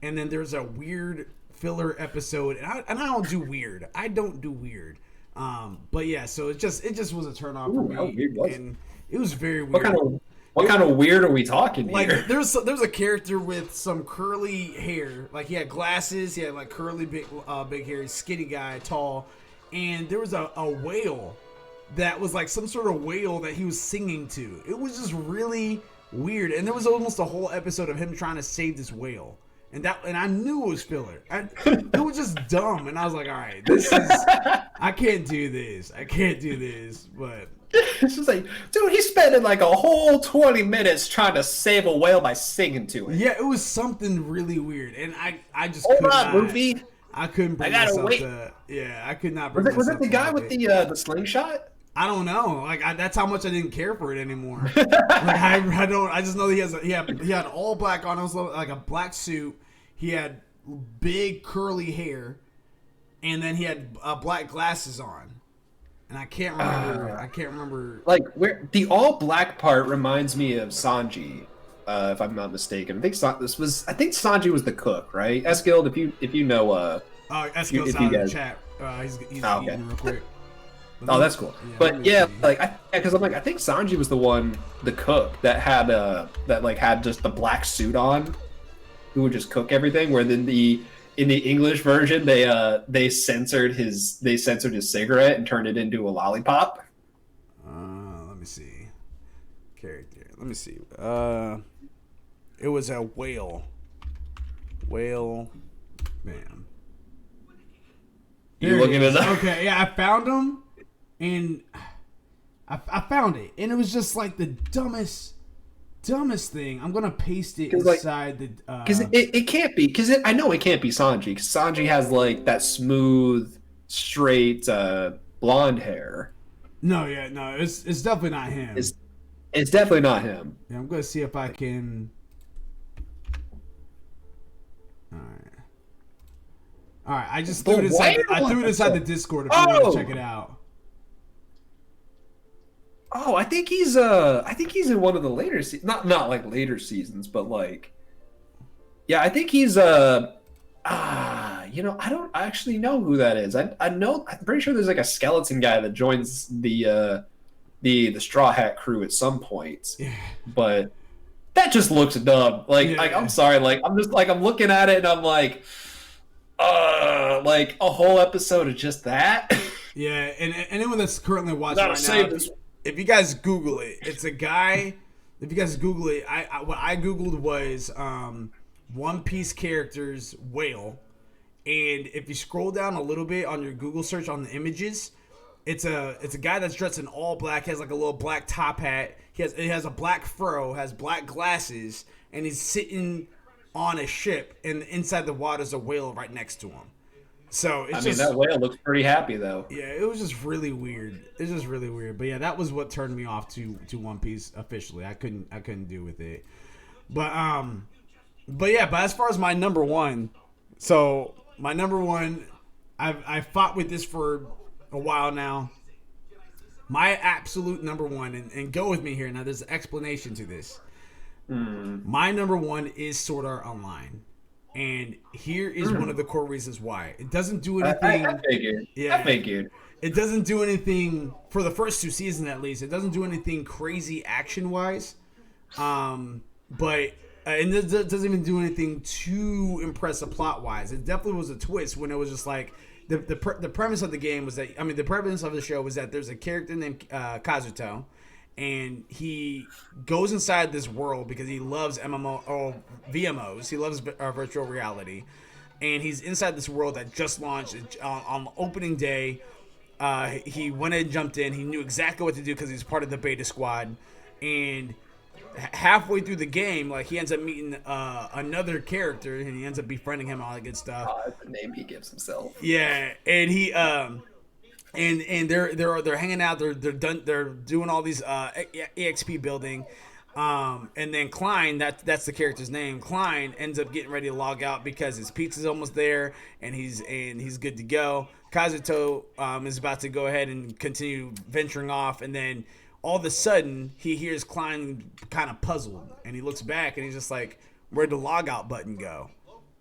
S1: and then there's a weird filler episode, and I don't do weird. I don't do weird. But yeah, so it just was a turn off for me.
S2: How weird was
S1: and it was very weird.
S2: What kind of weird are we talking
S1: Like
S2: here?
S1: there's a character with some curly hair. Like he had glasses. He had like curly big hair. Skinny guy, tall, and there was a whale that was like some sort of whale that he was singing to. It was just really weird, and there was almost a whole episode of him trying to save this whale, and I knew it was filler. It was just dumb, and I was like, all right, I can't do this. But
S2: It's just like, dude, he's spending like a whole 20 minutes trying to save a whale by singing to it.
S1: yeah, it was something really weird, and I just
S2: Hold
S1: could
S2: on,
S1: not.
S2: Luffy.
S1: I couldn't bring
S2: I gotta
S1: myself
S2: wait.
S1: to. Yeah, I could not bring
S2: Was
S1: myself
S2: it the
S1: to
S2: guy
S1: like
S2: with
S1: it.
S2: the slingshot?
S1: I don't know. Like that's how much I didn't care for it anymore. Like I don't. I just know that he had all black on. It was like a black suit. He had big curly hair, and then he had black glasses on. And I can't remember.
S2: Like where the all black part reminds me of Sanji, if I'm not mistaken. I think Sanji was the cook, right? Eskild, if you know.
S1: Eskill's
S2: if
S1: out
S2: you
S1: of the
S2: guys-
S1: chat. He's
S2: Oh, okay.
S1: eating real quick.
S2: Oh, that's cool.
S1: Yeah, let
S2: But
S1: me
S2: yeah,
S1: see.
S2: like because I'm like, I think Sanji was the cook that had just the black suit on, who would just cook everything. Where then in the English version they censored his cigarette and turned it into a lollipop.
S1: Let me see. Character. Let me see. It was a whale. Whale. Man.
S2: You looking at that?
S1: Okay, yeah, I found him, and I found it, and it was just like the dumbest thing. I'm gonna paste it
S2: 'Cause, like,
S1: inside the.
S2: Because it can't be. Because I know it can't be Sanji. Because Sanji has like that smooth, straight blonde hair.
S1: No, it's definitely not him.
S2: It's definitely not him.
S1: Yeah, I'm gonna see if I can. All right. I just threw it inside. I threw it inside the Discord if you want to check it out.
S2: Oh, I think he's in one of the later not like later seasons, but like, yeah, I think he's I don't actually know who that is. I know, I'm pretty sure there's like a skeleton guy that joins the Straw Hat crew at some point.
S1: Yeah.
S2: But that just looks dumb. Like I'm sorry, like I'm looking at it and I'm like a whole episode of just that.
S1: Yeah, and anyone that's currently watching right now, if you guys Google it, it's a guy If you guys Google it, what I Googled was One Piece characters whale, and if you scroll down a little bit on your Google search on the images, it's a guy that's dressed in all black, has like a little black top hat. He has a black fro, has black glasses, and he's sitting on a ship, and inside the water is a whale right next to him. So it's
S2: that whale looks pretty happy though.
S1: Yeah, it was just really weird. It's just really weird. But yeah, that was what turned me off to One Piece officially. I couldn't do with it. But as far as my number one, so my number one, I've fought with this for a while now. My absolute number one, and go with me here. Now there's an explanation to this. My number one is Sword Art Online. And here is one of the core reasons why. It doesn't do anything.
S2: I figured.
S1: Yeah.
S2: I figured.
S1: It doesn't do anything, for the first 2 seasons at least, it doesn't do anything crazy action-wise. But it doesn't even do anything too impressive plot-wise. It definitely was a twist when it was just like, the premise of the game was that, the premise of the show was that there's a character named Kazuto, and he goes inside this world because he loves VMOs. He loves virtual reality, and he's inside this world that just launched on opening day. He went and jumped in. He knew exactly what to do because he's part of the beta squad. And halfway through the game, like, he ends up meeting another character, and he ends up befriending him, all that good stuff.
S2: Oh, that's the name he gives himself.
S1: Yeah, and he and they're hanging out. They're doing all these EXP building. And then Klein, that's the character's name. Klein ends up getting ready to log out because his pizza's almost there, and he's good to go. Kazuto is about to go ahead and continue venturing off, and then all of a sudden he hears Klein kind of puzzled, and he looks back and he's just like, "Where'd the log out button go?"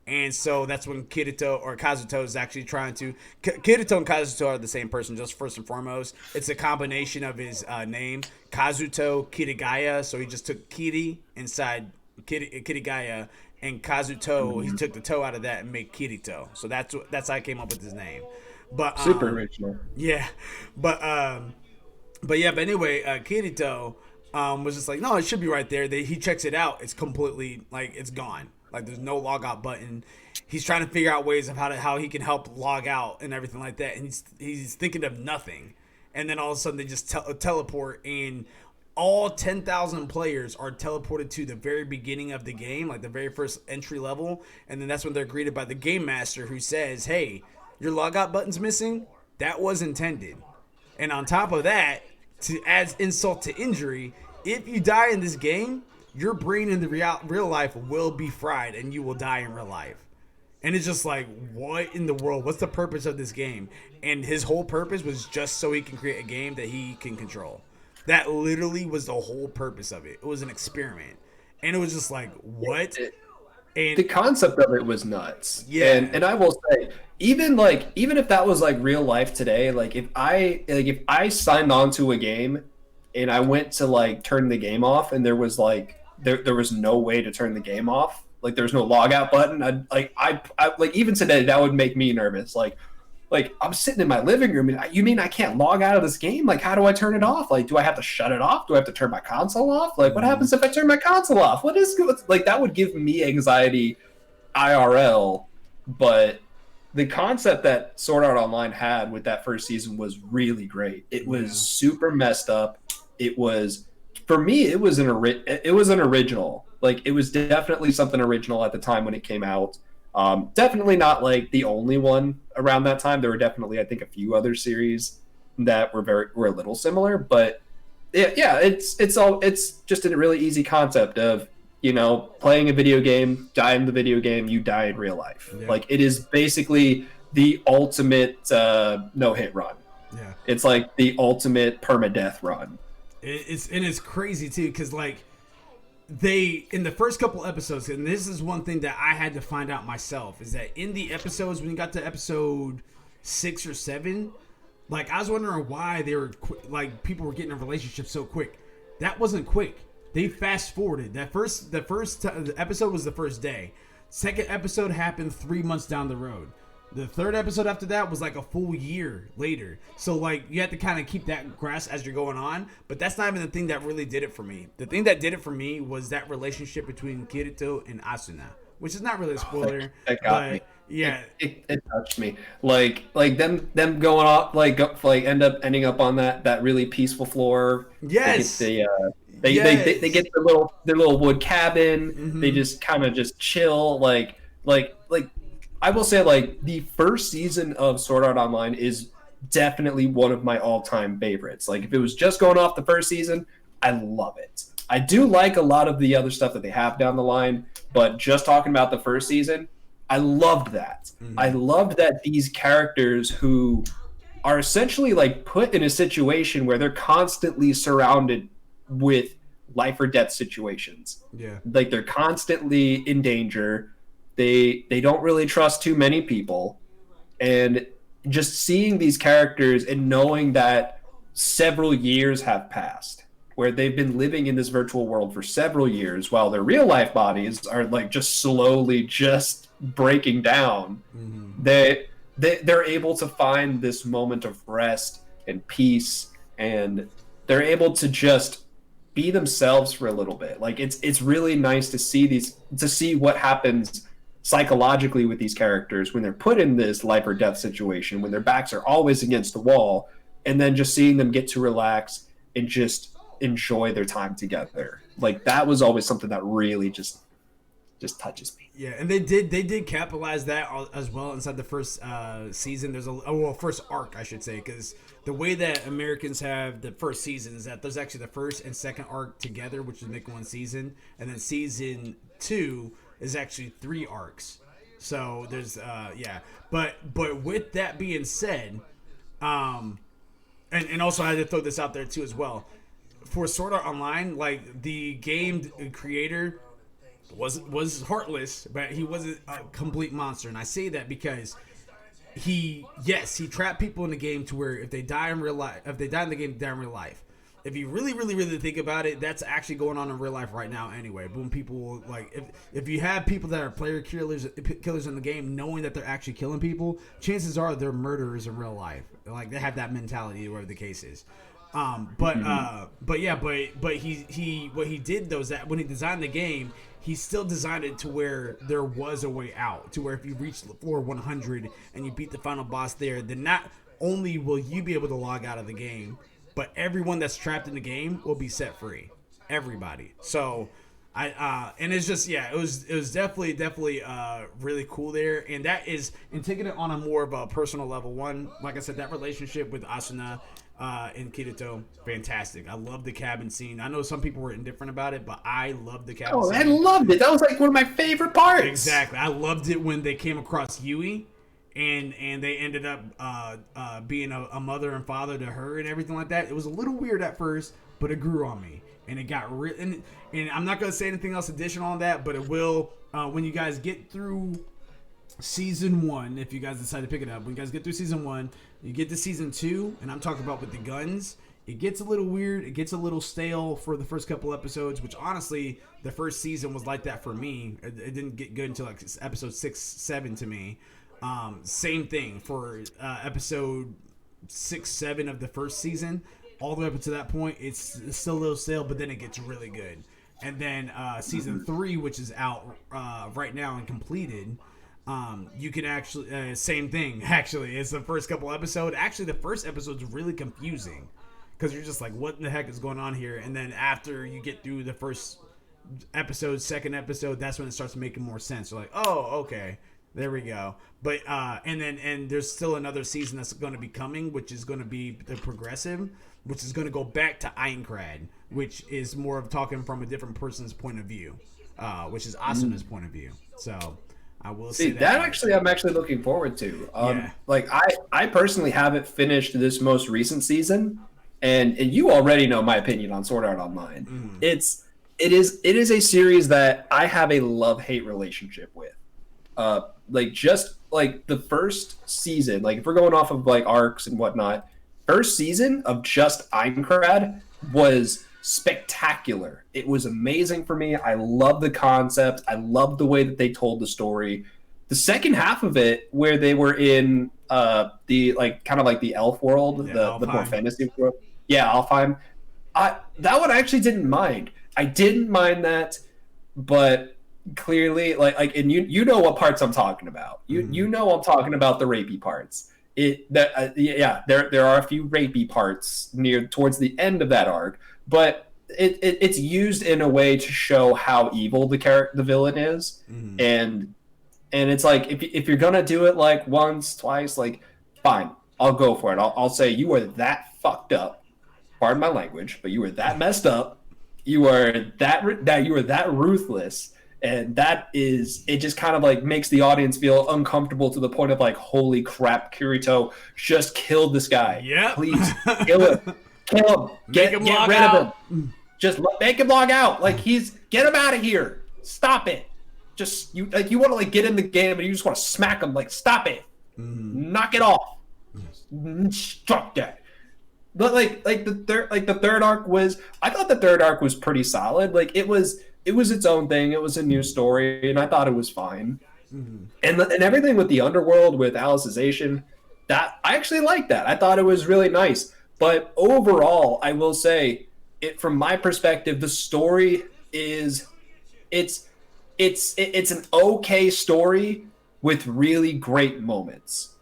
S1: And so that's when Kazuto is actually trying to... Kirito and Kazuto are the same person, just first and foremost. It's a combination of his name, Kazuto Kirigaya. So he just took Kiri inside Kirigaya, and Kazuto, he took the toe out of that and made Kirito. So that's how I came up with his name. But
S2: super original.
S1: Yeah. But anyway, Kirito was just like, no, it should be right there. He checks it out. It's completely, like, it's gone. Like, there's no log out button. He's trying to figure out ways of how he can help log out and everything like that. And he's thinking of nothing. And then all of a sudden they just teleport, and all 10,000 players are teleported to the very beginning of the game, like the very first entry level. And then that's when they're greeted by the game master, who says, "Hey, your log out button's missing. That was intended." And on top of that, to add insult to injury, if you die in this game, your brain in the real life will be fried and you will die in real life. And it's just like, what in the world? What's the purpose of this game? And his whole purpose was just so he can create a game that he can control. That literally was the whole purpose of it. It was an experiment. And it was just like, what? And
S2: the concept of it was nuts.
S1: Yeah.
S2: And I will say, even if that was like real life today, like if I signed on to a game and I went to like turn the game off, and there was like there was no way to turn the game off, like there was no log out button, I like, even today that would make me nervous. Like I'm sitting in my living room, and you mean I can't log out of this game? Like, how do I turn it off? Like, do I have to shut it off? Do I have to turn my console off? Like, what happens if I turn my console off? Like, that would give me anxiety IRL. But the concept that Sword Art Online had with that first season was really great. It was super messed up. It was, for me, it was an original. Like, it was definitely something original at the time when it came out. Definitely not like the only one around that time. There were definitely, I think, a few other series that were a little similar, but yeah, it's just a really easy concept of, you know, playing a video game, die in the video game, you die in real life. Yeah. Like, it is basically the ultimate no-hit run.
S1: Yeah,
S2: it's like the ultimate permadeath run.
S1: It's crazy too, because like, they, in the first couple episodes, and this is one thing that I had to find out myself, is that in the episodes, when you got to episode 6 or 7, like, I was wondering why they were like, people were getting a relationship so quick. That wasn't quick. They fast forwarded. The episode was the first day. Second episode happened 3 months down the road. The third episode after that was like a full year later. So like you have to kind of keep that grasp as you're going on. But that's not even the thing that really did it for me. The thing that did it for me was that relationship between Kirito and Asuna, which is not really a spoiler.
S2: That got me.
S1: Yeah,
S2: it touched me. Like them going off ending up on that really peaceful floor.
S1: Yes.
S2: They get their little wood cabin. Mm-hmm. They just kind of just chill. Like I will say, like, the first season of Sword Art Online is definitely one of my all-time favorites. Like, if it was just going off the first season, I love it. I do like a lot of the other stuff that they have down the line, but just talking about the first season, I loved that. Mm-hmm. I loved that these characters who are essentially, like, put in a situation where they're constantly surrounded with life or death situations.
S1: Yeah.
S2: Like, they're constantly in danger. They don't really trust too many people, and just seeing these characters and knowing that several years have passed where they've been living in this virtual world for several years while their real life bodies are like just slowly just breaking down. Mm-hmm. They're able to find this moment of rest and peace, and they're able to just be themselves for a little bit. Like it's really nice to see what happens psychologically with these characters when they're put in this life or death situation, when their backs are always against the wall, and then just seeing them get to relax and just enjoy their time together. Like, that was always something that really just touches me.
S1: Yeah, and they did capitalize that as well inside the first season. There's first arc, I should say, because the way that Americans have the first season is that there's actually the first and second arc together, which would make one season, and then season 2 is actually 3 arcs. So there's but with that being said, and also I had to throw this out there too as well. For Sword Art Online, like, the game creator was heartless, but he wasn't a complete monster. And I say that because he trapped people in the game to where if they die in the game, they die in real life. If you really, really, really think about it, that's actually going on in real life right now anyway. When people, like, if you have people that are player killers in the game, knowing that they're actually killing people, chances are they're murderers in real life. Like, they have that mentality, whatever the case is. But he did though is that when he designed the game, he still designed it to where there was a way out, to where if you reach floor 100 and you beat the final boss there, then not only will you be able to log out of the game, but everyone that's trapped in the game will be set free. Everybody. So and it's just, it was definitely really cool there. And that is, and taking it on a more of a personal level, one, like I said, that relationship with Asuna and Kirito, fantastic. I love the cabin scene. I know some people were indifferent about it, but I loved the cabin scene.
S2: I loved it. That was like one of my favorite parts.
S1: Exactly. I loved it when they came across Yui and they ended up being a mother and father to her and everything like that. It was a little weird at first, but it grew on me. And it got and I'm not going to say anything else additional on that, but it will when you guys get through season 1, if you guys decide to pick it up. When you guys get through season 1, you get to season 2, and I'm talking about with the guns. It gets a little weird. It gets a little stale for the first couple episodes, which honestly, the first season was like that for me. It didn't get good until like episode 6, 7 to me. Same thing for episode 6, 7 of the first season. All the way up to that point, it's still a little stale, but then it gets really good. And then season 3, which is out right now and completed, you can actually same thing. Actually, it's the first couple episodes. Actually, the first episode is really confusing because you're just like, what in the heck is going on here? And then after you get through the first episode, second episode, that's when it starts making more sense. You're like, oh, okay, there we go. But and there's still another season that's going to be coming, which is going to be the progressive, which is going to go back to Aincrad, which is more of talking from a different person's point of view, which is Asuna's point of view. So I will say
S2: that actually I'm actually looking forward to. Like I personally haven't finished this most recent season, and you already know my opinion on Sword Art Online. Mm. It is a series that I have a love-hate relationship with. Like just like the first season, like if we're going off of like arcs and whatnot, first season of just Aincrad was spectacular. It was amazing for me. I love the concept. I love the way that they told the story. the second half of it, where they were in the like kind of like the elf world, the more fantasy world, Alfheim. That one I actually didn't mind. I didn't mind that, but clearly, and you know what parts I'm talking about. You know I'm talking about the rapey parts. There are a few rapey parts towards the end of that arc, but it's used in a way to show how evil the villain is, and it's like if you're gonna do it like once, twice, like fine, I'll go for it. I'll say you are that fucked up. Pardon my language, but you were that messed up. You are that ruthless, and it just kind of like makes the audience feel uncomfortable to the point of like, holy crap, Kirito just killed this guy.
S1: Yeah,
S2: please kill him, get rid of him. Just make him log out. Like get him out of here. Stop it. Just you want to like get in the game and you just want to smack him. Like stop it. Knock it off. Stop that. But the third arc was, I thought the third arc was pretty solid. Like it was its own thing. It was a new story, and I thought it was fine. And everything with the underworld, with Alicization, that I actually liked that. I thought it was really nice. But overall, I will say, from my perspective, the story is it's an okay story with really great moments.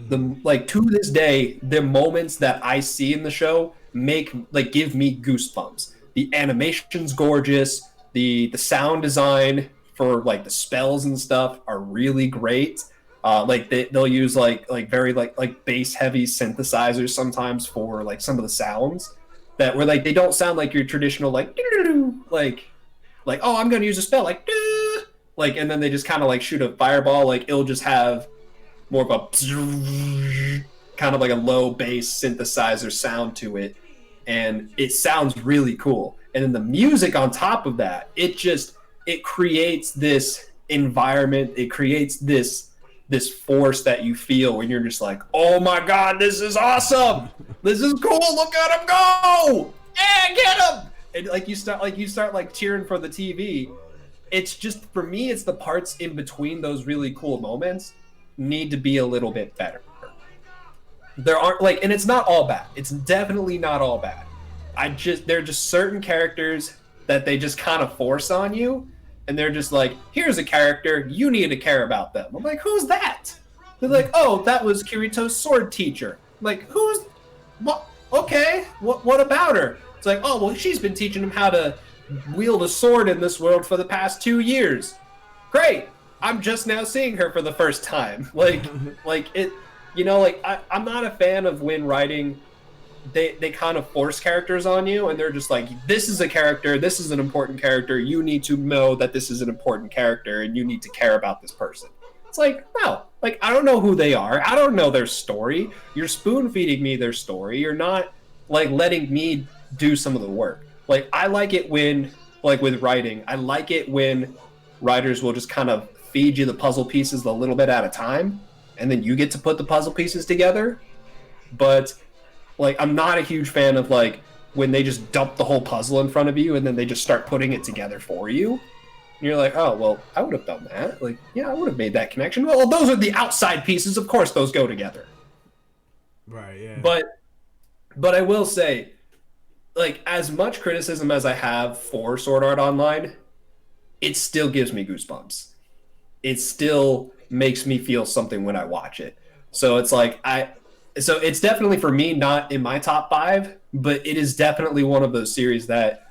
S2: To this day, the moments that I see in the show give me goosebumps. The animation's gorgeous. The sound design for like the spells and stuff are really great. They'll use very bass heavy synthesizers sometimes for like some of the sounds that were like they don't sound like your traditional like oh, I'm gonna use a spell and then they just kind of like shoot a fireball. Like it'll just have more of a kind of like a low bass synthesizer sound to it, and it sounds really cool. And then the music on top of that, it creates this environment. It creates this force that you feel when you're just like, oh my god, this is awesome. This is cool. Look at him go. Yeah, get him. And you start cheering for the TV. It's just, for me, it's the parts in between those really cool moments need to be a little bit better. There aren't and it's not all bad. It's definitely not all bad. There are just certain characters that they just kind of force on you, and they're just like, here's a character, you need to care about them. I'm like, who's that? They're like, oh, that was Kirito's sword teacher. I'm like, what? Okay, what about her? It's like, oh, well, she's been teaching him how to wield a sword in this world for the past 2 years. Great. I'm just now seeing her for the first time. I'm not a fan of when writing, they kind of force characters on you, and they're just like, this is a character, this is an important character, you need to know that this is an important character, and you need to care about this person. It's like, no, I don't know who they are, I don't know their story, you're spoon-feeding me their story, you're not, letting me do some of the work. I like it when, with writing, I like it when writers will just kind of feed you the puzzle pieces a little bit at a time, and then you get to put the puzzle pieces together. But I'm not a huge fan of when they just dump the whole puzzle in front of you and then they just start putting it together for you. And you're like, oh, well, I would have done that. I would have made that connection. Well, those are the outside pieces. Of course, those go together.
S1: Right, yeah.
S2: But I will say, as much criticism as I have for Sword Art Online, it still gives me goosebumps. It still makes me feel something when I watch it. So it's so it's definitely, for me, not in my top 5, but it is definitely one of those series that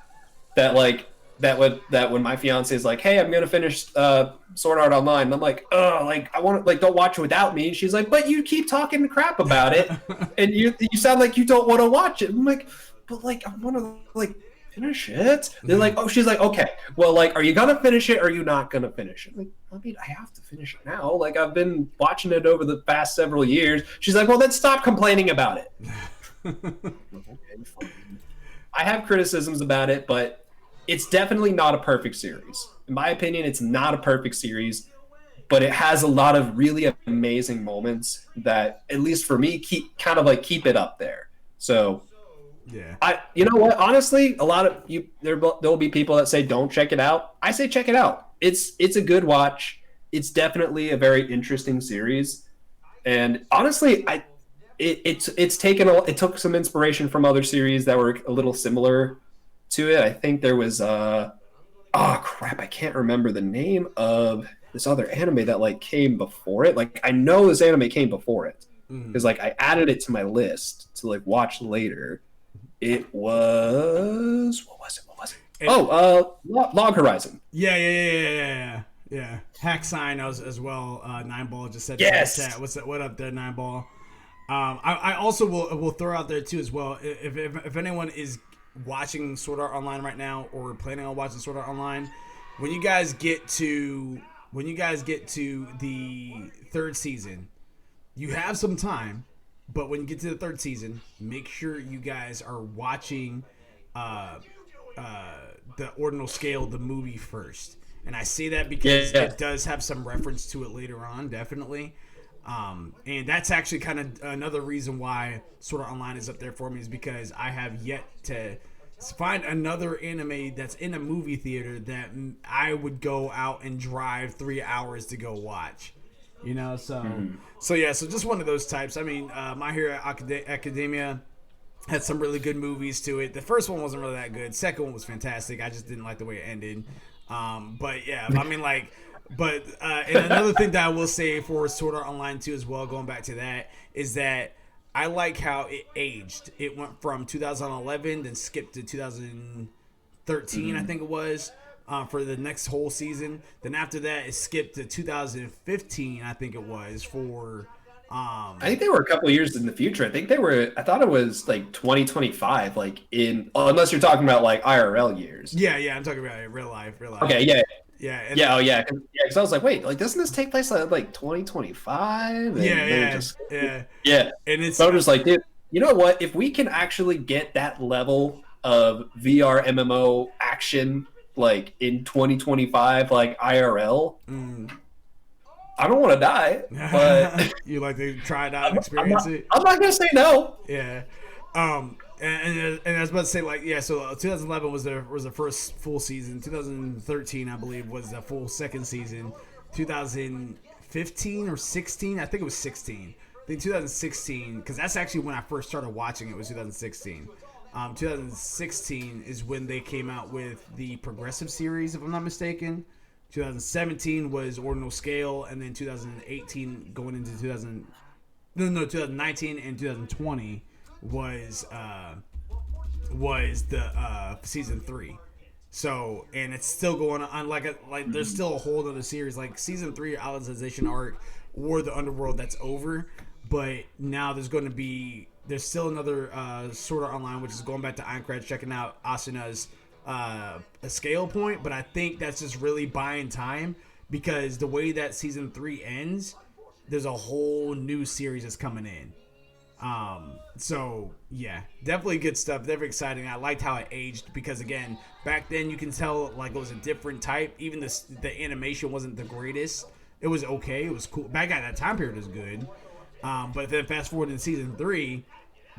S2: when my fiance is like, hey, I'm gonna finish Sword Art Online, and I'm like, oh, I want to don't watch it without me. And she's like, but you keep talking crap about it, and you sound like you don't want to watch it. I'm like, but I want to finish it. They're like, oh, she's like, okay, well, are you gonna finish it or are you not gonna finish it? I have to finish it now. I've been watching it over the past several years. She's like, well, then stop complaining about it. Okay, fine. I have criticisms about it, but it's definitely not a perfect series. In my opinion, it's not a perfect series, but it has a lot of really amazing moments that, at least for me, keep it up there. So yeah, you know what? Honestly, a lot of there will be people that say don't check it out. I say check it out. It's a good watch. it's definitely a very interesting series. And honestly, it's taken it took some inspiration from other series that were a little similar to it. I think there was oh crap, I can't remember the name of this other anime that like came before it. Like I know this anime came before it because like I added it to my list to like watch later. It was what was it? What was it? Oh, Log Horizon.
S1: Yeah. Hack sign as well. Nine Ball just said
S2: Yes.
S1: in the chat. What up there, Nine Ball? I also will throw out there too as well. If anyone is watching Sword Art Online right now or planning on watching Sword Art Online, when you guys get to the third season, you have some time. But when you get to the third season, make sure you guys are watching the Ordinal Scale, the movie first. And I say that because it does have some reference to it later on, definitely. And that's actually kind of another reason why Sword Art Online is up there for me, is because I have yet to find another anime that's in a movie theater that I would go out and drive 3 hours to go watch. You know, so just one of those types. I mean, My Hero Academia had some really good movies to it. The first one wasn't really that good. Second one was fantastic. I just didn't like the way it ended. But yeah, I mean, like, and another thing that I will say for Sword Art Online 2 as well, going back to that, is that I like how it aged. It went from 2011, then skipped to 2013, I think it was. For the next whole season. Then after that, it skipped to 2015, I think it was, for...
S2: I think they were a couple of years in the future. I thought it was like 2025, like unless you're talking about like IRL years.
S1: Yeah, I'm talking about real life.
S2: Okay, yeah.
S1: Yeah.
S2: Because I was like, wait, like doesn't this take place like 2025?
S1: Yeah. And it's...
S2: So I'm just like, dude, you know what? If we can actually get that level of VR MMO action like in 2025, like IRL, I don't want to die, but
S1: you like to try it out and experience it.
S2: I'm not gonna say no.
S1: Yeah. And I was about to say, like, yeah, so 2011 was the first full season. 2013, I believe, was the full second season. 2015 or 16, I think it was 16. I think 2016, because that's actually when I first started watching it, was 2016. 2016 is when they came out with the Progressive series, if I'm not mistaken. 2017 was Ordinal Scale, and then 2018 going into 2019 and 2020 was the season 3. So, and it's still going on, like there's still a whole other series, like season 3 Alicization arc or the Underworld, that's over, but now there's still another Sword Art Online, which is going back to Aincrad, checking out Asuna's a scale point, but I think that's just really buying time, because the way that season 3 ends, there's a whole new series that's coming in. So yeah, definitely good stuff, definitely exciting. I liked how it aged, because again, back then you can tell like it was a different type. Even the animation wasn't the greatest. It was okay, it was cool. Back at that time period was good. But then fast forward in season 3,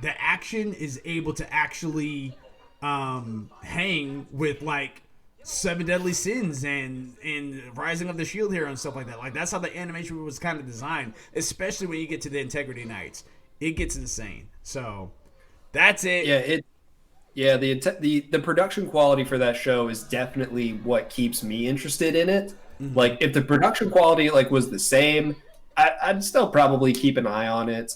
S1: the action is able to actually hang with like Seven Deadly Sins and Rising of the Shield Hero and stuff like that. Like that's how the animation was kind of designed, especially when you get to the Integrity Knights. It gets insane. So that's it.
S2: Yeah, the production quality for that show is definitely what keeps me interested in it. Mm-hmm. Like if the production quality like was the same, I'd still probably keep an eye on it.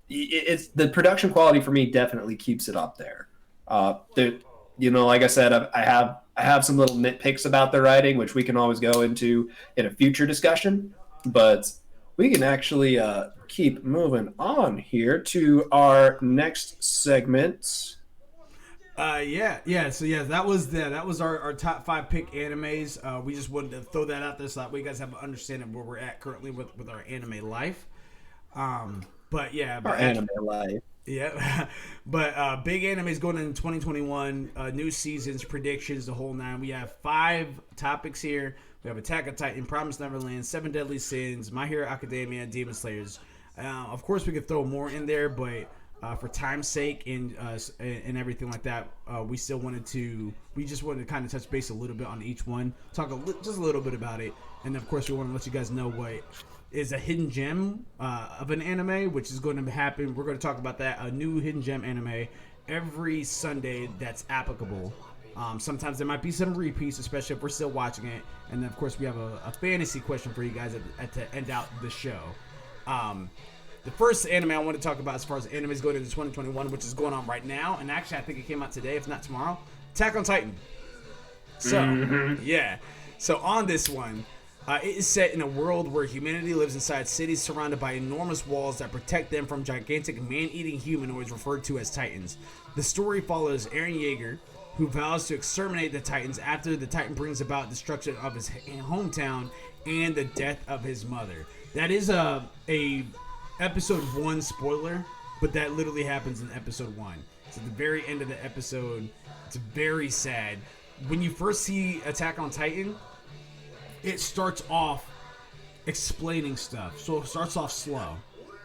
S2: It's the production quality for me definitely keeps it up there. Like I said, I have some little nitpicks about the writing, which we can always go into in a future discussion. But we can actually keep moving on here to our next segment.
S1: So that was our top 5 pick animes. We just wanted to throw that out there so that we guys have an understanding of where we're at currently with our anime life.
S2: Anime life.
S1: Yeah, but big animes going into 2021, new seasons, predictions, the whole 9. We have 5 topics here. We have Attack on Titan, Promised Neverland, Seven Deadly Sins, My Hero Academia, Demon Slayers. Of course, we could throw more in there, but for time's sake and everything like that, we just wanted to kind of touch base a little bit on each one, talk just a little bit about it, and of course we want to let you guys know what is a hidden gem of an anime, which is going to happen. We're going to talk about that, a new hidden gem anime every Sunday that's applicable. Sometimes there might be some repeats, especially if we're still watching it, and then of course we have a fantasy question for you guys to end out the show. The first anime I want to talk about as far as animes going into 2021, which is going on right now, and actually I think it came out today, if not tomorrow, Attack on Titan. So, yeah. So on this one, it is set in a world where humanity lives inside cities surrounded by enormous walls that protect them from gigantic man-eating humanoids referred to as Titans. The story follows Eren Yeager, who vows to exterminate the Titans after the Titan brings about destruction of his hometown and the death of his mother. That is a episode 1 spoiler, but that literally happens in episode 1. So at the very end of the episode, it's very sad. When you first see Attack on Titan, it starts off explaining stuff. So it starts off slow,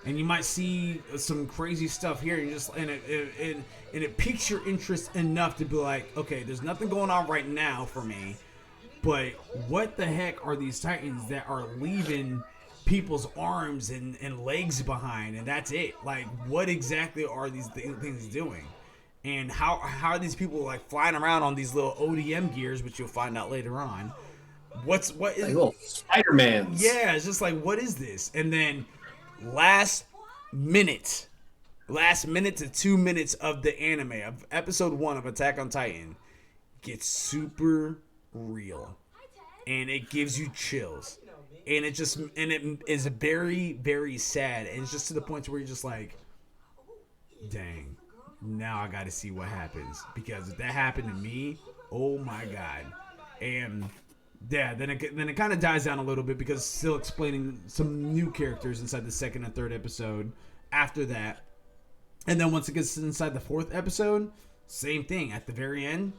S1: and you might see some crazy stuff here, and it piques your interest enough to be like, okay, there's nothing going on right now for me, but what the heck are these Titans that are leaving people's arms and legs behind, and that's it? Like, what exactly are these things doing? And how are these people like flying around on these little ODM gears, which you'll find out later on? What is like
S2: little Spider-Mans?
S1: Yeah, it's just like, what is this? And then last minute to 2 minutes of the anime of episode 1 of Attack on Titan gets super real, and it gives you chills, and it is very, very sad, and it's just to the point where you're just like, dang, now I got to see what happens, because if that happened to me, oh my god. And yeah, then it kind of dies down a little bit because it's still explaining some new characters inside the second and third episode after that. And then once it gets inside the 4th episode, same thing. At the very end,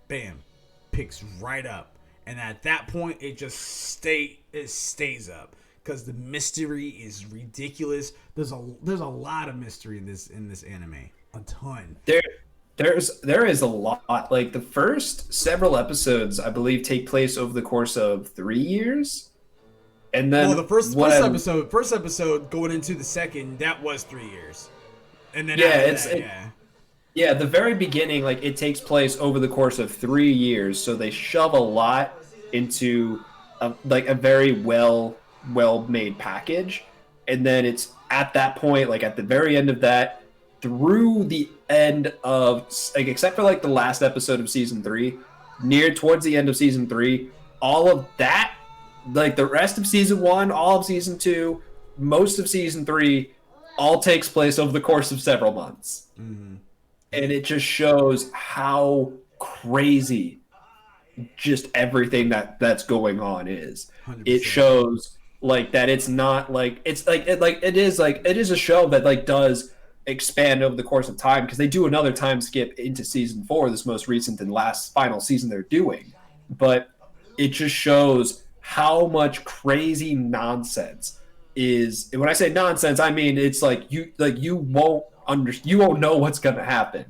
S1: bam, picks right up. And at that point, it stays up because the mystery is ridiculous. There's a lot of mystery in this anime, a ton.
S2: There is a lot. Like, the first several episodes, I believe, take place over the course of 3 years, and then
S1: the first episode going into the second, that was 3 years, and then
S2: the very beginning, like, it takes place over the course of 3 years, so they shove a lot into a very well made package, and then it's at that point, like at the very end of that, through the end of, like, except for like the last episode of season 3, near towards the end of season 3, all of that, like the rest of season 1, all of season 2, most of season 3, all takes place over the course of several months.
S1: Mm-hmm.
S2: And it just shows how crazy just everything that's going on is. 100%. It shows like that it's not like it is a show that like does expand over the course of time, because they do another time skip into season 4, this most recent and final season they're doing, but it just shows how much crazy nonsense is. And when I say nonsense, I mean it's like you won't know what's gonna happen.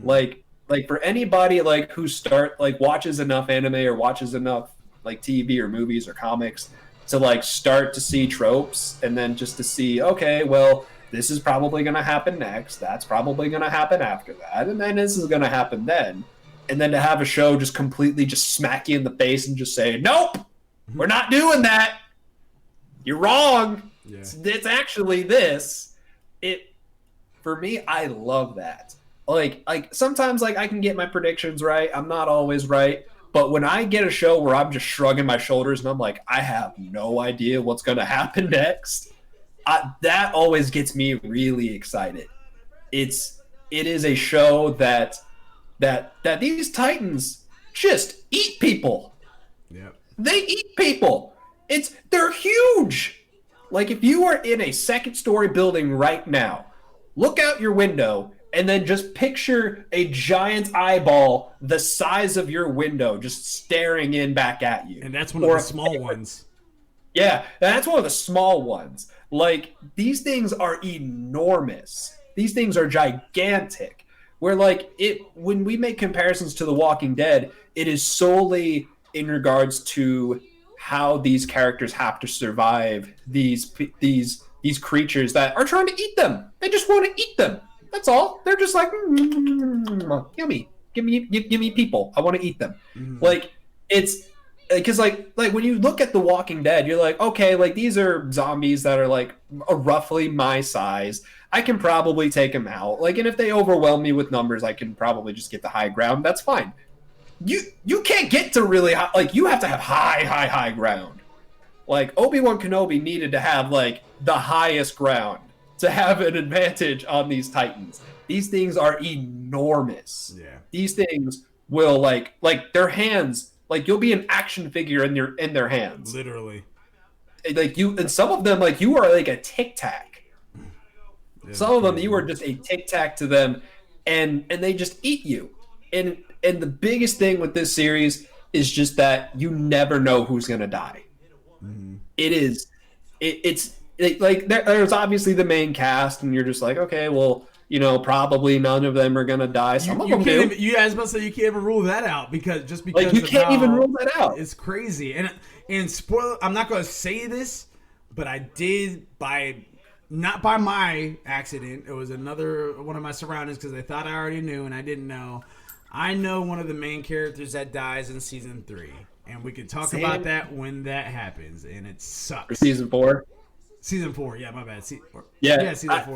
S2: Like for anybody like who watches enough anime or watches enough like TV or movies or comics to like start to see tropes, and then just to see, okay, well, this is probably going to happen next. That's probably going to happen after that. And then this is going to happen then. And then to have a show just completely just smack you in the face and just say, nope, we're not doing that. You're wrong. Yeah. It's actually this. For me, I love that. Like sometimes like I can get my predictions right. I'm not always right. But when I get a show where I'm just shrugging my shoulders and I'm like, I have no idea what's going to happen next, that always gets me really excited. It is a show that these Titans just eat people.
S1: Yep.
S2: They eat people. They're huge. Like, if you are in a second-story building right now, look out your window and then just picture a giant eyeball the size of your window just staring in back at you.
S1: And that's one of the small ones.
S2: Yeah, that's one of the small ones. Like, these things are enormous. these things are gigantic. Where like when we make comparisons to The Walking Dead, it is solely in regards to how these characters have to survive these creatures that are trying to eat them. They just want to eat them. That's all. They're just like, yummy. Give me people. I want to eat them. Like it's because like when you look at The Walking Dead, you're like, okay, like these are zombies that are like roughly my size. I can probably take them out. Like, and if they overwhelm me with numbers, I can probably just get the high ground. That's fine. You can't get to really high. Like, you have to have high ground. Like, Obi-Wan Kenobi needed to have like the highest ground to have an advantage on these Titans. These things are enormous.
S1: Yeah.
S2: These things will like their hands. Like, you'll be an action figure in their hands.
S1: Literally.
S2: Like and some of them, like, you are like a Tic Tac. Some of them, you are just a Tic Tac to them, and they just eat you. And the biggest thing with this series is just that you never know who's gonna die. It's like there's obviously the main cast, and you're just like, okay, well, you know, probably none of them are gonna die. Some of them do.
S1: You guys must say you can't even rule that out because
S2: like you can't even rule that out.
S1: It's crazy. And spoiler, I'm not gonna say this, but I did not by my accident. It was another one of my surroundings because they thought I already knew and I didn't know. I know one of the main characters that dies in season 3, and we can talk about that when that happens, and it sucks.
S2: For season 4?
S1: Season 4, yeah, my bad. Season 4,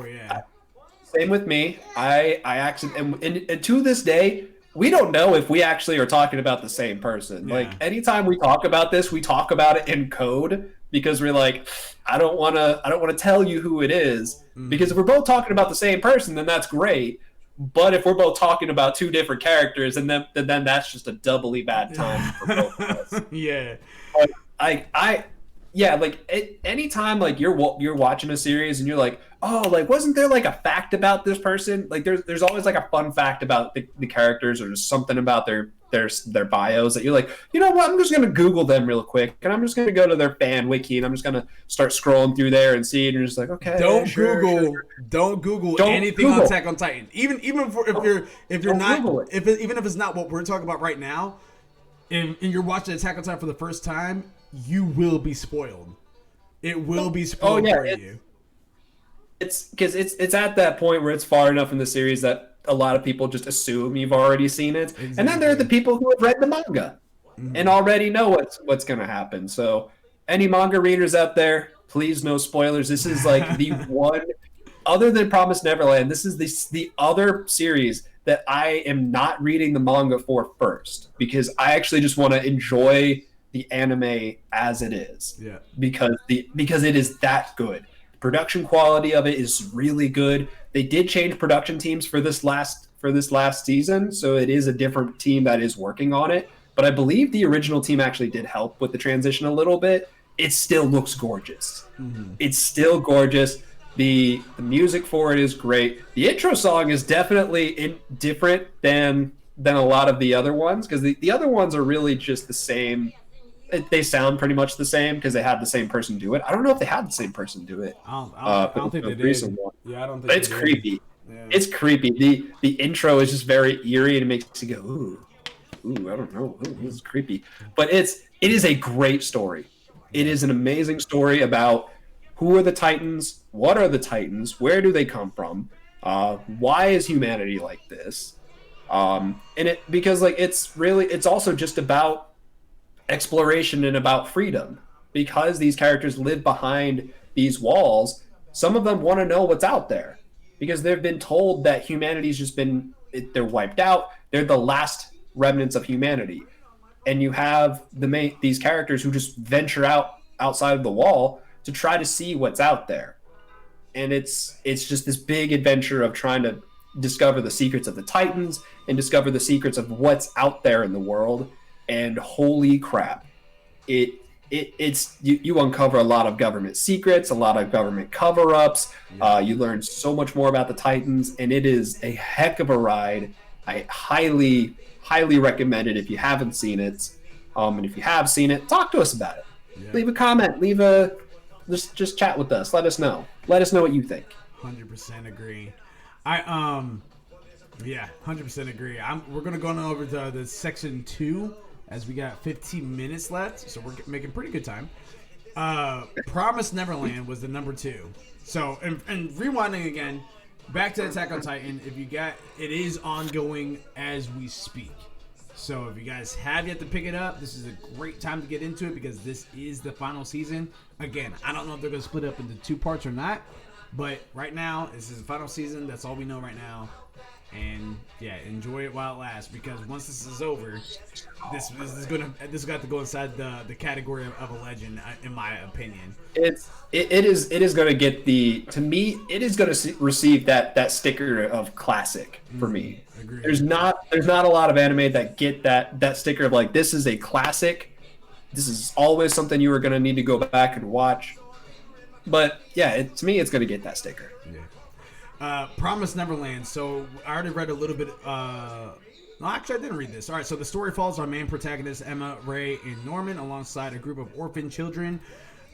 S1: yeah.
S2: Same with me. I actually, and to this day, we don't know if we actually are talking about the same person. Yeah. Like, anytime we talk about this, we talk about it in code because we're like, I don't want to tell you who it is, because if we're both talking about the same person, then that's great. But if we're both talking about two different characters, and then that's just a doubly bad time for both of us.
S1: Yeah.
S2: Anytime like you're watching a series and you're like, oh, like wasn't there like a fact about this person? Like there's always like a fun fact about the characters, or just something about their bios that you're like, you know what, I'm just gonna Google them real quick, and I'm just gonna go to their fan wiki, and I'm just gonna start scrolling through there and see, and you're just like, okay.
S1: Don't Google anything on Attack on Titan. Even if it's not what we're talking about right now, and you're watching Attack on Titan for the first time, you will be spoiled. It will be spoiled for you.
S2: It's because it's at that point where it's far enough in the series that a lot of people just assume you've already seen it. Exactly. And then there are the people who have read the manga and already know what's going to happen. So any manga readers out there, please no spoilers. This is like the one, other than Promised Neverland, this is the other series that I am not reading the manga for first, because I actually just want to enjoy the anime as it is.
S1: Yeah.
S2: Because it is that good. Production quality of it is really good. They did change production teams for this last season, so it is a different team that is working on it. But I believe the original team actually did help with the transition a little bit. It still looks gorgeous. It's still gorgeous. The music for it is great. The intro song is definitely different than a lot of the other ones, because the other ones are really just the same. They sound pretty much the same because they had the same person do it. I don't know if they had the same person do it.
S1: I don't think they did. Yeah, I don't think.
S2: But it's creepy. Yeah. It's creepy. The intro is just very eerie, and it makes you go, ooh, I don't know, this is creepy. But it is a great story. It is an amazing story about who are the Titans, what are the Titans, where do they come from, why is humanity like this, because like it's also just about exploration and about freedom, because these characters live behind these walls. Some of them want to know what's out there because they've been told that humanity's just they're wiped out. They're the last remnants of humanity. And you have these characters who just venture outside of the wall to try to see what's out there. And it's just this big adventure of trying to discover the secrets of the Titans and discover the secrets of what's out there in the world. And holy crap, it's you uncover a lot of government secrets, a lot of government cover-ups. You learn so much more about the Titans, and it is a heck of a ride. I highly recommend it if you haven't seen it. And if you have seen it, talk to us about it. Yeah. Leave a comment. Just chat with us. Let us know. Let us know what you think.
S1: 100% agree. I yeah, 100% agree. We're gonna go on over to the section 2 as we got 15 minutes left, so we're making pretty good time. Promise Neverland was the number 2. So and rewinding again, back to Attack on Titan. If you got it is ongoing as we speak. So if you guys have yet to pick it up, this is a great time to get into it because this is the final season. Again, I don't know if they're going to split up into 2 parts or not, but right now, this is the final season. That's all we know right now. And yeah, enjoy it while it lasts because once this is over, this got to go inside the category of a legend, in my opinion.
S2: It is going to get to me it is going to receive that sticker of classic for me.
S1: Agreed.
S2: There's not a lot of anime that get that sticker of like this is a classic. This is always something you are going to need to go back and watch. But yeah, to me it's going to get that sticker.
S1: Yeah. Promise Neverland. So I already read a little bit. No, actually, I didn't read this. All right, so the story follows our main protagonists, Emma, Ray, and Norman, alongside a group of orphan children.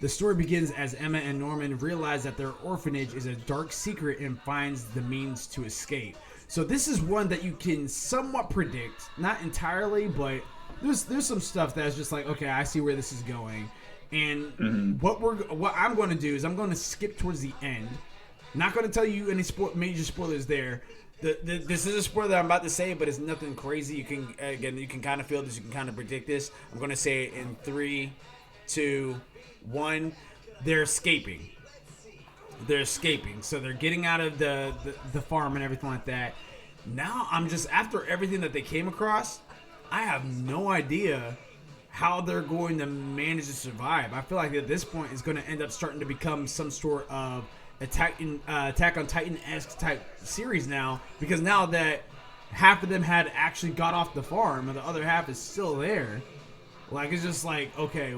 S1: The story begins as Emma and Norman realize that their orphanage is a dark secret and finds the means to escape. So this is one that you can somewhat predict, not entirely, but there's some stuff that's just like, okay, I see where this is going. And what I'm going to do is I'm going to skip towards the end. Not going to tell you any major spoilers there. This is a spoiler that I'm about to say, but it's nothing crazy. You can kind of feel this. You can kind of predict this. I'm going to say it in 3, 2, 1. They're escaping. So they're getting out of the farm and everything like that. Now I'm just, after everything that they came across, I have no idea how they're going to manage to survive. I feel like at this point it's going to end up starting to become some sort of Attack on Titan-esque type series now, because now that half of them had actually got off the farm and the other half is still there, like it's just like, okay,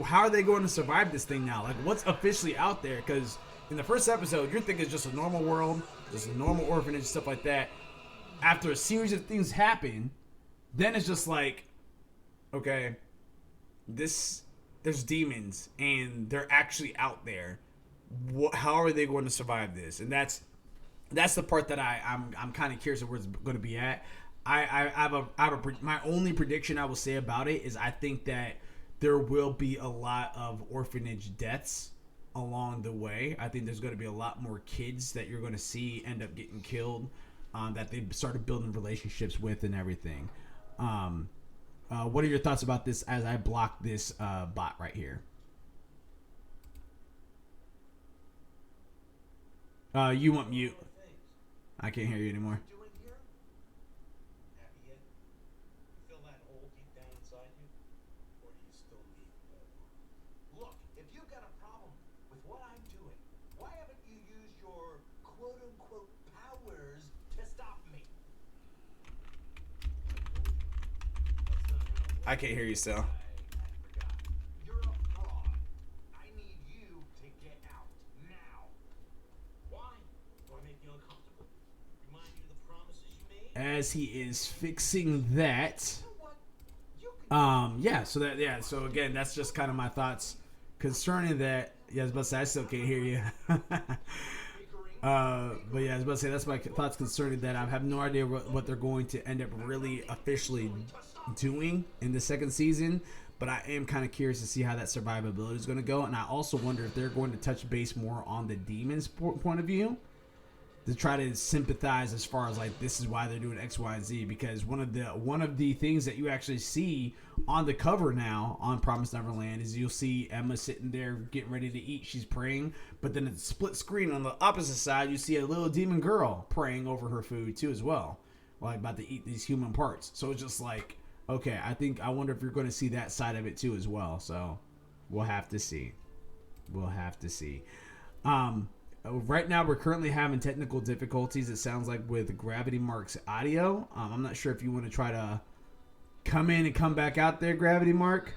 S1: how are they going to survive this thing now? Like, what's officially out there? Because in the first episode, you're thinking it's just a normal world, just a normal orphanage, stuff like that. After a series of things happen, then it's just like, okay, there's demons and they're actually out there. How are they going to survive this? And that's the part that I'm kind of curious of where it's going to be at. My only prediction I will say about it is I think that there will be a lot of orphanage deaths along the way. I think there's going to be a lot more kids that you're going to see end up getting killed, that they started building relationships with and everything. What are your thoughts about this as I block this bot right here? You want mute. I can't hear you anymore.
S3: Look, if you've got a problem with what I'm doing, why haven't you used your quote-unquote powers to stop me?
S1: I can't hear you still.
S3: You're a fraud. I need you to get out now. Why? Want to make you uncomfortable? Remind you of the promises you made?
S1: As he is fixing that, so again, that's just kind of my thoughts concerning that. Yeah, I was about to say I still can't hear you. But yeah, I was about to say that's my thoughts concerning that. I have no idea what they're going to end up really officially doing in the second season, but I am kind of curious to see how that survivability is going to go. And I also wonder if they're going to touch base more on the demons point of view, to try to sympathize as far as like, this is why they're doing X, Y, and Z. Because one of the things that you actually see on the cover now on Promised Neverland is you'll see Emma sitting there getting ready to eat. She's praying, but then it's split screen on the opposite side. You see a little demon girl praying over her food too as well, like about to eat these human parts. So it's just like, okay, I wonder if you're going to see that side of it too as well. So we'll have to see. Right now, we're currently having technical difficulties, it sounds like, with Gravity-Mark's audio. I'm not sure if you want to try to come in and come back out there, Gravity-Mark.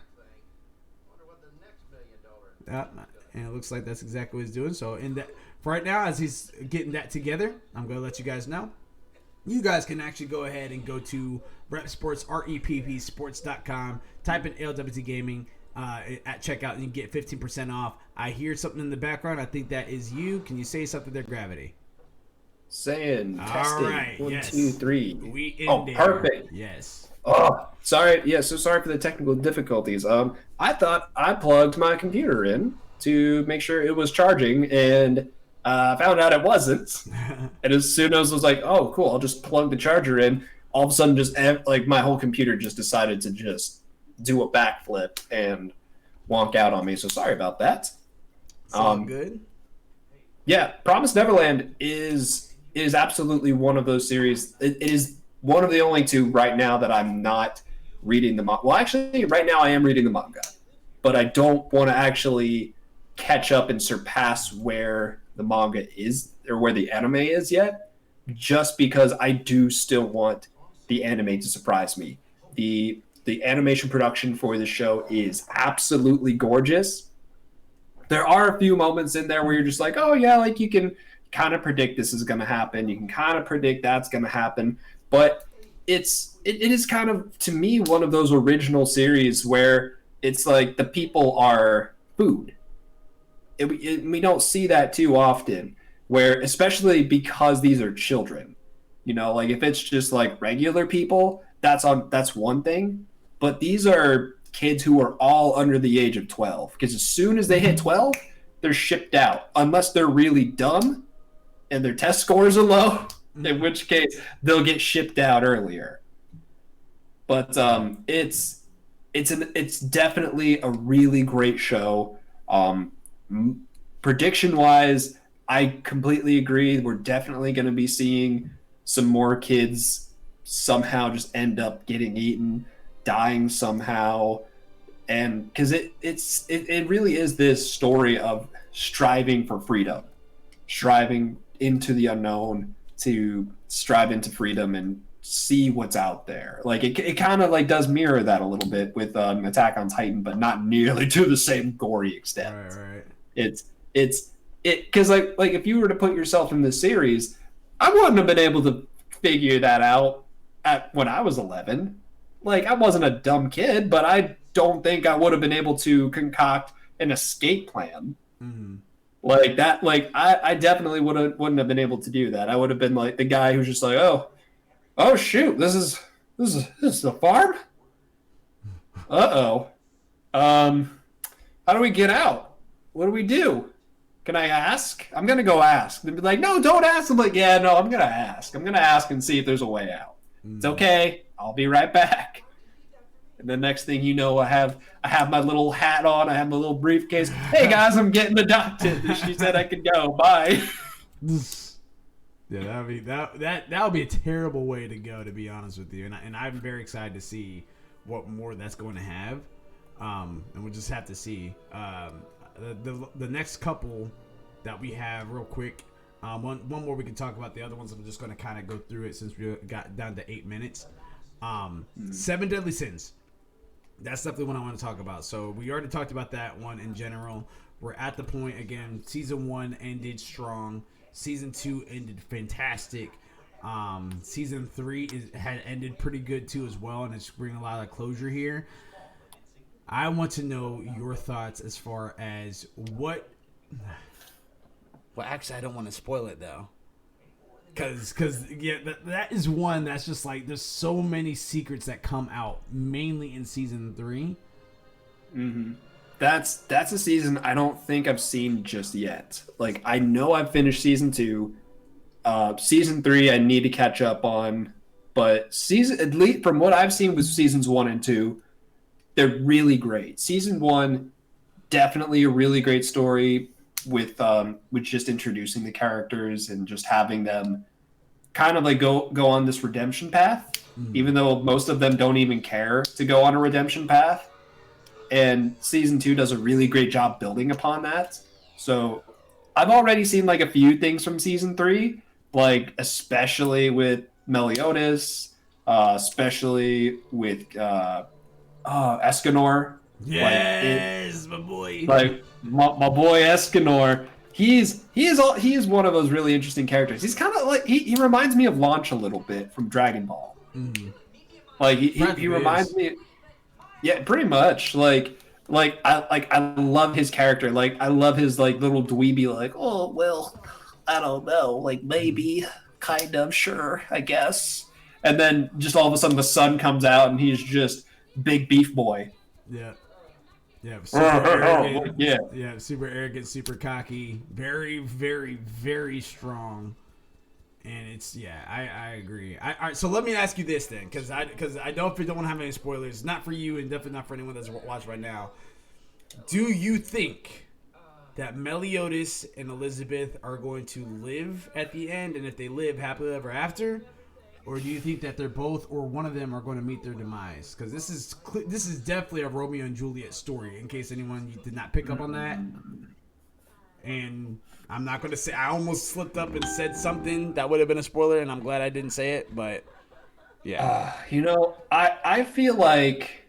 S1: And it looks like that's exactly what he's doing. So for right now, as he's getting that together, I'm going to let you guys know. You guys can actually go ahead and go to Rep Sports, REPP Sports.com, type in ALWT Gaming, at checkout, and you get 15% off. I hear something in the background. I think that is you. Can you say something there, Gravity?
S2: Saying
S1: All
S2: testing.
S1: right.
S2: 1,
S1: Yes.
S2: 2, 3.
S1: We in
S2: Oh,
S1: there.
S2: perfect.
S1: Yes.
S2: Oh, sorry. Yeah, so sorry for the technical difficulties. I thought I plugged my computer in to make sure it was charging, and found out it wasn't. And as soon as I was like, "Oh, cool," I'll just plug the charger in. All of a sudden, just like my whole computer just decided to just do a backflip and wonk out on me. So sorry about that.
S1: It's all good.
S2: Yeah, Promised Neverland is absolutely one of those series. It is one of the only two right now that I'm not reading the manga. Well, actually, right now I am reading the manga, but I don't want to actually catch up and surpass where the manga is or where the anime is yet, just because I do still want the anime to surprise me. The animation production for the show is absolutely gorgeous. There are a few moments in there where you're just like, oh yeah, like you can kind of predict this is going to happen. You can kind of predict that's going to happen. But it is kind of, to me, one of those original series where it's like the people are food. We don't see that too often, where especially because these are children. You know, like if it's just like regular people, that's one thing. But these are kids who are all under the age of 12, because as soon as they hit 12, they're shipped out, unless they're really dumb and their test scores are low, in which case they'll get shipped out earlier. But it's definitely a really great show. Prediction wise, I completely agree. We're definitely going to be seeing some more kids somehow just end up getting eaten, dying somehow. And because it really is this story of striving for freedom, striving into the unknown, to strive into freedom and see what's out there. Like it kind of like does mirror that a little bit with Attack on Titan, but not nearly to the same gory extent.
S1: Right.
S2: It's because like if you were to put yourself in this series, I wouldn't have been able to figure that out when I was 11. Like I wasn't a dumb kid, but I don't think I would have been able to concoct an escape plan.
S1: Mm-hmm.
S2: Like that. Like I definitely wouldn't have been able to do that. I would have been like the guy who's just like, oh shoot, this is a farm. How do we get out? What do we do? Can I ask? I'm gonna go ask. They'd be like, no, don't ask. I'm like, yeah, no, I'm gonna ask. I'm gonna ask and see if there's a way out. It's okay. I'll be right back. And the next thing you know, I have my little hat on. I have my little briefcase. Hey guys, I'm getting adopted. She said I could go. Bye.
S1: Yeah, that would be a terrible way to go, to be honest with you. And I'm very excited to see what more that's going to have. And we'll just have to see. The next couple that we have real quick. One more we can talk about. The other ones I'm just going to kind of go through it since we got down to 8 minutes. 7 Deadly Sins. That's definitely what I want to talk about. So we already talked about that one in general. We're at the point again. Season 1 ended strong. Season 2 ended fantastic. Season 3 had ended pretty good too as well, and it's bringing a lot of closure here. I want to know your thoughts as far as what. Well, actually, I don't want to spoil it though. Because yeah, that is one that's just like there's so many secrets that come out mainly in season 3.
S2: Mm-hmm. That's a season I don't think I've seen just yet. Like I know I've finished season 2. Season 3 I need to catch up on, but at least from what I've seen with seasons 1 and 2, they're really great. Season 1, definitely a really great story with just introducing the characters and just having them kind of like go on this redemption path, even though most of them don't even care to go on a redemption path. And season 2 does a really great job building upon that. So I've already seen like a few things from season 3, like especially with Meliodas, especially with Escanor.
S1: Yes, my boy.
S2: Like my boy Escanor. He is one of those really interesting characters. He's kind of like he reminds me of Launch a little bit from Dragon Ball.
S1: Mm-hmm.
S2: Like he reminds me. Yeah, pretty much. Like I love his character. Like I love his like little dweeby like, oh well, I don't know, like maybe, kind of, sure, I guess. And then just all of a sudden the sun comes out and he's just big beef boy.
S1: Yeah. Yeah, super arrogant.
S2: Yeah.
S1: Yeah, super arrogant, super cocky, very, very, very strong. And it's I agree. All right, so let me ask you this then, because I don't want to have any spoilers. Not for you, and definitely not for anyone that's watching right now. Do you think that Meliodas and Elizabeth are going to live at the end, and if they live happily ever after, or do you think that they're both or one of them are going to meet their demise? Because this is definitely a Romeo and Juliet story. In case anyone did not pick up on that, and I'm not going to say, I almost slipped up and said something that would have been a spoiler, and I'm glad I didn't say it, but yeah.
S2: I feel like,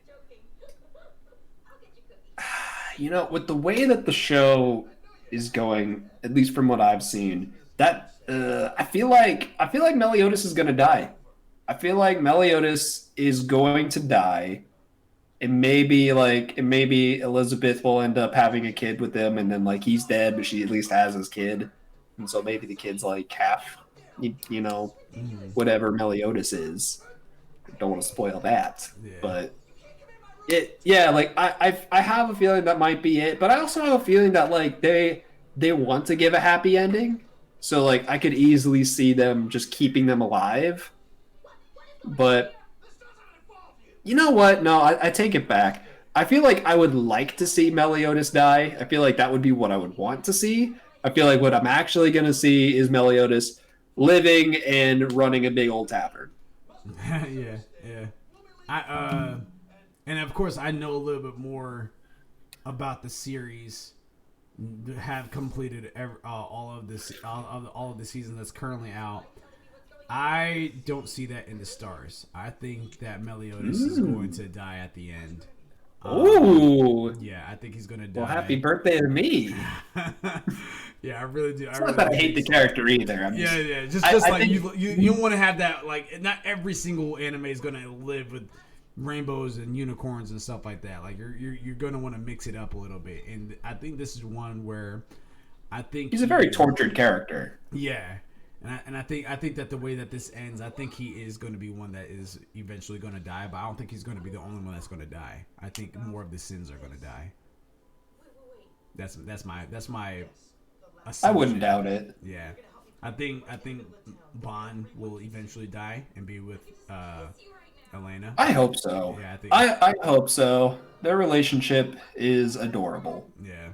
S2: with the way that the show is going, at least from what I've seen, that I feel like Meliodas is going to die. I feel like Meliodas is going to die. And maybe Elizabeth will end up having a kid with him, and then like he's dead, but she at least has his kid, and so maybe the kid's like half, whatever Meliodas is. Don't want to spoil that, but I have a feeling that might be it, but I also have a feeling that like they want to give a happy ending, so like I could easily see them just keeping them alive, but. You know what? No, I take it back. I feel like I would like to see Meliodas die. I feel like that would be what I would want to see. I feel like what I'm actually going to see is Meliodas living and running a big old tavern.
S1: Yeah. And of course, I know a little bit more about the series. Have completed all of the season that's currently out. I don't see that in the stars. I think that Meliodas is going to die at the end. Yeah, I think he's going to die.
S2: Well, happy birthday to me.
S1: Yeah, I really do.
S2: It's not that I hate the character either.
S1: You want to have that, like, not every single anime is going to live with rainbows and unicorns and stuff like that. Like, you're going to want to mix it up a little bit. And I think this is one where I think
S2: he's a very tortured character.
S1: Yeah. And I think that the way that this ends, I think he is going to be one that is eventually going to die, but I don't think he's going to be the only one that's going to die. I think more of the sins are going to die. That's my assumption.
S2: I wouldn't doubt it.
S1: Yeah, I think Bond will eventually die and be with Elena.
S2: I hope so.
S1: Yeah,
S2: I hope so. Their relationship is adorable.
S1: Yeah.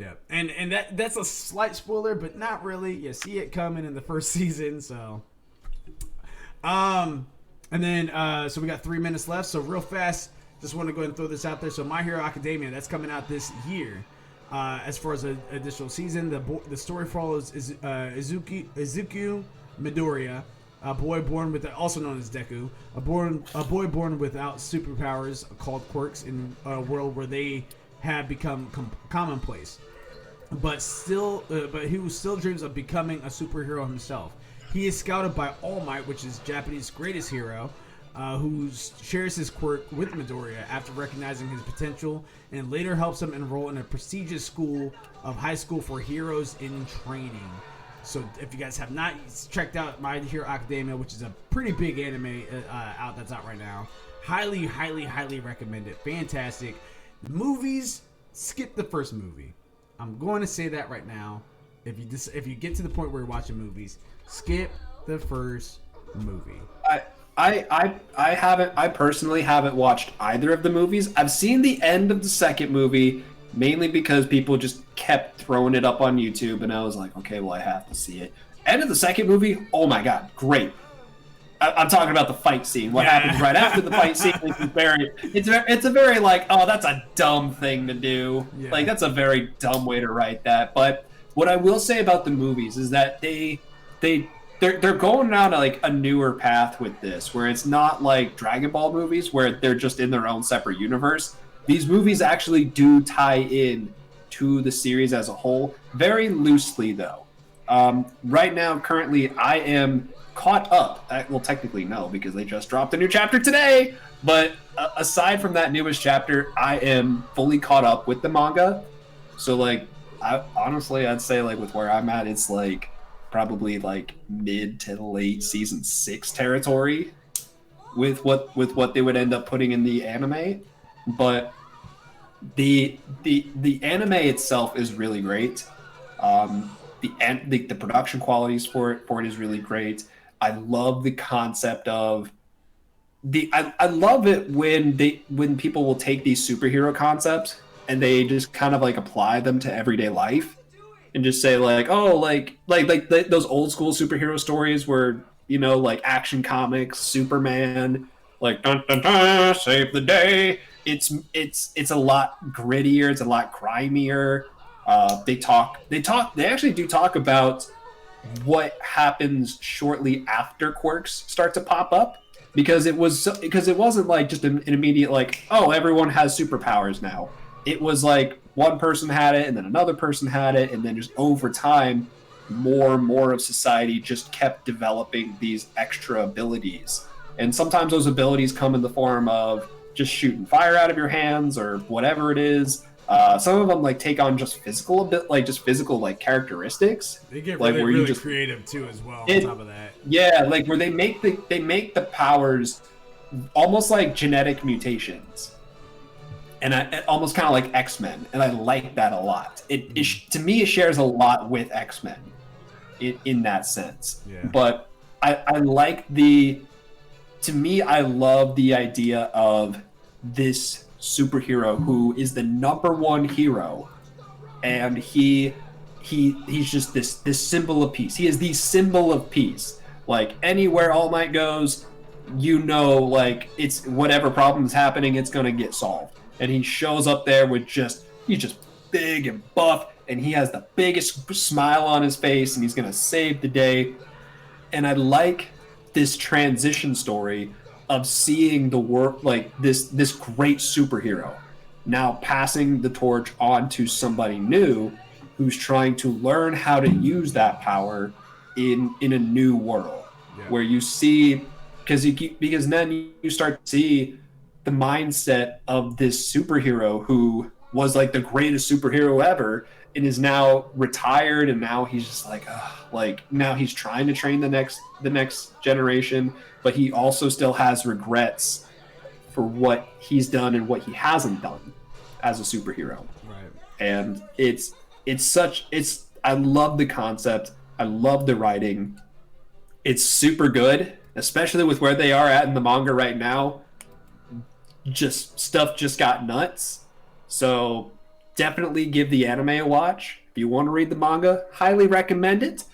S1: Yeah, and that's a slight spoiler, but not really. You see it coming in the first season, so. And then so we got 3 minutes left. So real fast, just want to go ahead and throw this out there. So My Hero Academia, that's coming out this year. As far as an additional season, the story follows Izuku Midoriya, a boy born with, also known as Deku, a boy born without superpowers called quirks in a world where they have become commonplace. But he still dreams of becoming a superhero himself. He is scouted by All Might, which is Japanese greatest hero, who shares his quirk with Midoriya after recognizing his potential, and later helps him enroll in a prestigious school of high school for heroes in training. So if you guys have not checked out My Hero Academia, which is a pretty big anime that's out right now, highly, highly, highly recommend it. Fantastic. Movies, skip the first movie. I'm going to say that right now. If you get to the point where you're watching movies, skip the first movie.
S2: I personally haven't watched either of the movies. I've seen the end of the second movie, mainly because people just kept throwing it up on YouTube, and I was like, okay, well, I have to see it. End of the second movie, oh my god, great. I'm talking about the fight scene. What happens right after the fight scene is it's a very like, oh, that's a dumb thing to do. Yeah. Like, that's a very dumb way to write that. But what I will say about the movies is that they're going down like a newer path with this, where it's not like Dragon Ball movies where they're just in their own separate universe. These movies actually do tie in to the series as a whole, very loosely though. Right now, currently, I am caught up. Well, technically, no, because they just dropped a new chapter today. But aside from that newest chapter, I am fully caught up with the manga. So, like, I'd say, like, with where I'm at, it's like probably like mid to late season 6 territory with what they would end up putting in the anime. But the anime itself is really great. The production qualities for it is really great. I love the concept of I love it when people will take these superhero concepts and they just kind of like apply them to everyday life and just say like, oh, like those old school superhero stories where, you know, like Action Comics, Superman, like dun, dun, dun, save the day. It's a lot grittier. It's a lot grimier. They actually do talk about what happens shortly after quirks start to pop up, because it wasn't like just an immediate like, oh, everyone has superpowers now. It was like one person had it and then another person had it, and then just over time more and more of society just kept developing these extra abilities. And sometimes those abilities come in the form of just shooting fire out of your hands or whatever it is. Some of them like take on just physical like characteristics.
S1: They get
S2: like,
S1: really, really creative too as well. On top of that,
S2: yeah, like where they make the powers almost like genetic mutations, and almost kind of like X-Men, and I like that a lot. To me, it shares a lot with X-Men in that sense.
S1: Yeah.
S2: But I like to me, I love the idea of this superhero who is the number one hero, and he's just this symbol of peace. He is the symbol of peace. Like anywhere All Might goes, you know, like it's whatever problem is happening, it's gonna get solved. And he shows up there with he's just big and buff, and he has the biggest smile on his face, and he's gonna save the day. And I like this transition story of seeing the work, like this great superhero now passing the torch on to somebody new who's trying to learn how to use that power in a new world. Yeah. Where you see, because then you start to see the mindset of this superhero who was like the greatest superhero ever and is now retired, and now he's just like now he's trying to train the next generation, but he also still has regrets for what he's done and what he hasn't done as a superhero.
S1: Right.
S2: And I love the concept. I love the writing. It's super good, especially with where they are at in the manga right now. Stuff just got nuts. So definitely give the anime a watch. If you want to read the manga, highly recommend it.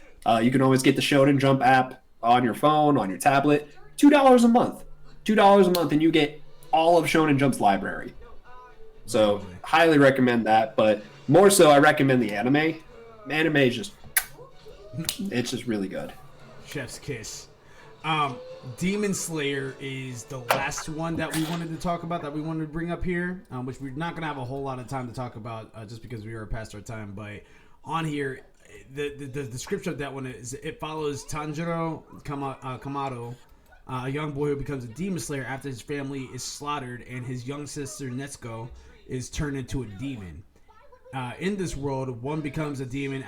S2: You can always get the Shonen Jump app on your phone, on your tablet. $2 a month. $2 a month, and you get all of Shonen Jump's library. So highly recommend that. But more so, I recommend the anime. Anime is it's just really good.
S1: Chef's kiss. Demon Slayer is the last one that we wanted to talk about, that we wanted to bring up here, which we're not going to have a whole lot of time to talk about just because we are past our time. But on here, the description of that one is, it follows Tanjiro Kamado, a young boy who becomes a demon slayer after his family is slaughtered and his young sister Netsuko is turned into a demon. In this world, one becomes a demon.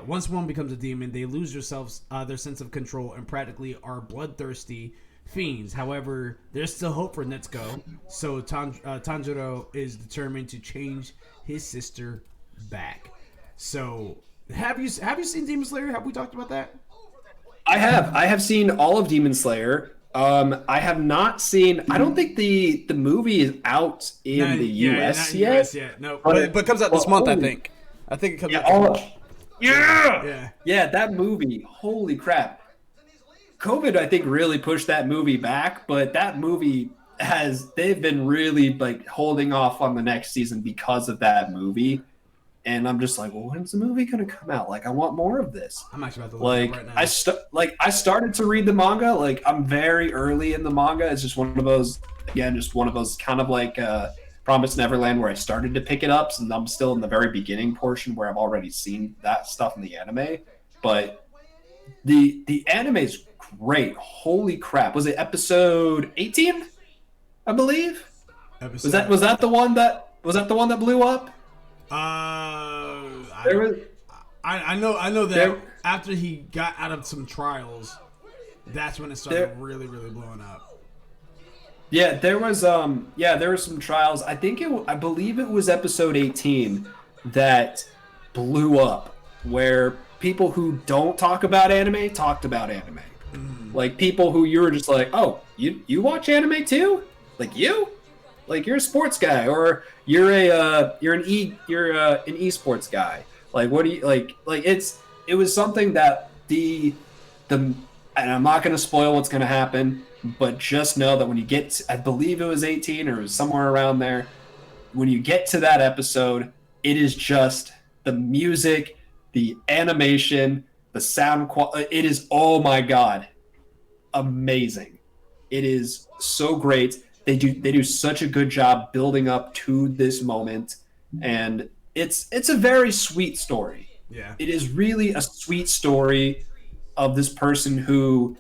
S1: Once one becomes a demon, they lose their sense of control and practically are bloodthirsty fiends. However, there's still hope for Netsuko, so Tanjiro is determined to change his sister back. So, have you seen Demon Slayer? Have we talked about that?
S2: I have seen all of Demon Slayer. I have not seen. I don't think the movie is out in the US yet.
S1: US yet. No, but it comes out this month. I think it comes out.
S2: Yeah, that movie. Holy crap! COVID, I think, really pushed that movie back. But that movie they've been really like holding off on the next season because of that movie. And I'm just like, well, when's the movie gonna come out? Like, I want more of this.
S1: I'm actually about to look it up right now.
S2: I started to read the manga. Like, I'm very early in the manga. It's just one of those kind of like Promised Neverland where I started to pick it up, and I'm still in the very beginning portion where I've already seen that stuff in the anime. but the anime is great. Holy crap! Was it episode 18? I believe. Was that the one that blew up?
S1: I know that after he got out of some trials, that's when it started really blowing up.
S2: Yeah, there was some trials. I believe it was episode 18 that blew up, where people who don't talk about anime talked about anime. Like people who you were just like, oh, you watch anime too? Like you're a sports guy, or you're an esports guy. Like what do you like? Like it was something that and I'm not going to spoil what's going to happen, but just know that when you get I believe it was 18 or it was somewhere around there, when you get to that episode, it is just the music, the animation, the sound quality. It is, oh my god, amazing. It is so great. They do such a good job building up to this moment, and it's a very sweet story.
S1: Yeah.
S2: It is really a sweet story of this person who,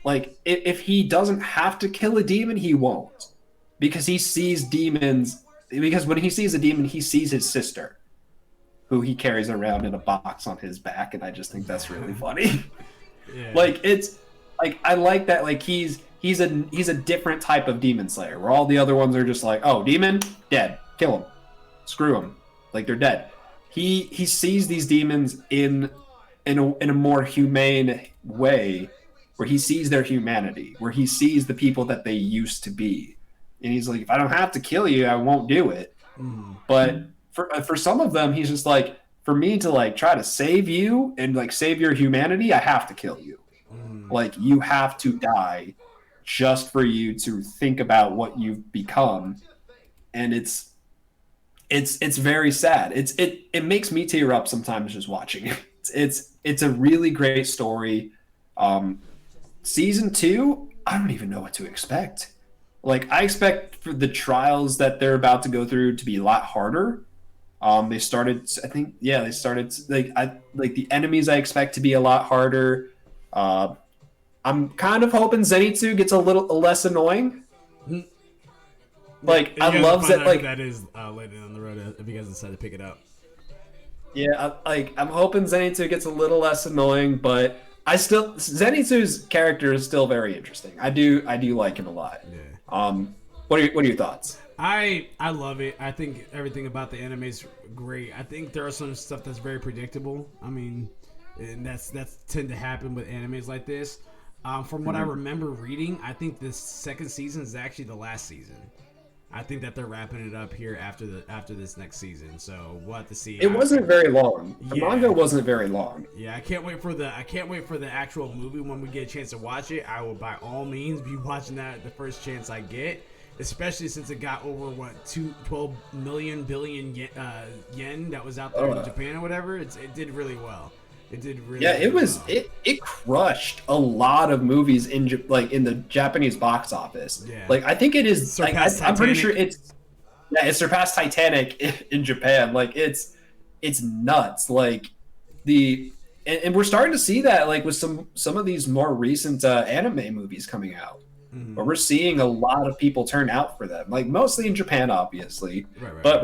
S2: like, if he doesn't have to kill a demon, he won't. Because he sees demons, because when he sees a demon, he sees his sister, who he carries around in a box on his back, and I just think that's really funny.
S1: Yeah.
S2: Like, it's, like, I like that, like, he's a different type of demon slayer, where all the other ones are just like, oh, demon, dead, kill him, screw him, like, they're dead. He sees these demons in a more humane way, where he sees their humanity, where he sees the people that they used to be, and he's like, if I don't have to kill you, I won't do it. But for some of them, he's just like, for me to like try to save you and like save your humanity, I have to kill you. Like, you have to die just for you to think about what you've become. And it's very sad. It makes me tear up sometimes just watching it. It's a really great story. Season 2, I don't even know what to expect. Like, I expect for the trials that they're about to go through to be a lot harder. They started like the enemies I expect to be a lot harder. I'm kind of hoping Zenitsu gets a little less annoying. Like, I love that. Like,
S1: that is later on the road if you guys decide to pick it up.
S2: Yeah, I'm hoping Zenitsu gets a little less annoying, but Zenitsu's character is still very interesting. I do like him a lot.
S1: Yeah.
S2: What are your thoughts?
S1: I love it. I think everything about the anime is great. I think there are some stuff that's very predictable. I mean, and that's tend to happen with animes like this. From what I remember reading, I think this second season is actually the last season. I think that they're wrapping it up here after this next season. So we'll have to see.
S2: It wasn't very long. The manga wasn't very long.
S1: Yeah, I can't wait for the actual movie when we get a chance to watch it. I will by all means be watching that the first chance I get, especially since it got over 12 million billion yen that was out there in Japan or whatever. It did really well. It did really. Yeah,
S2: it was.
S1: Well.
S2: It crushed a lot of movies in the Japanese box office.
S1: Yeah.
S2: Like, I think it is. Like, I'm pretty sure it surpassed Titanic in Japan. Like, it's nuts. Like, and we're starting to see that, like, with some of these more recent anime movies coming out. Mm-hmm. But we're seeing a lot of people turn out for them. Like, mostly in Japan, obviously. Right. But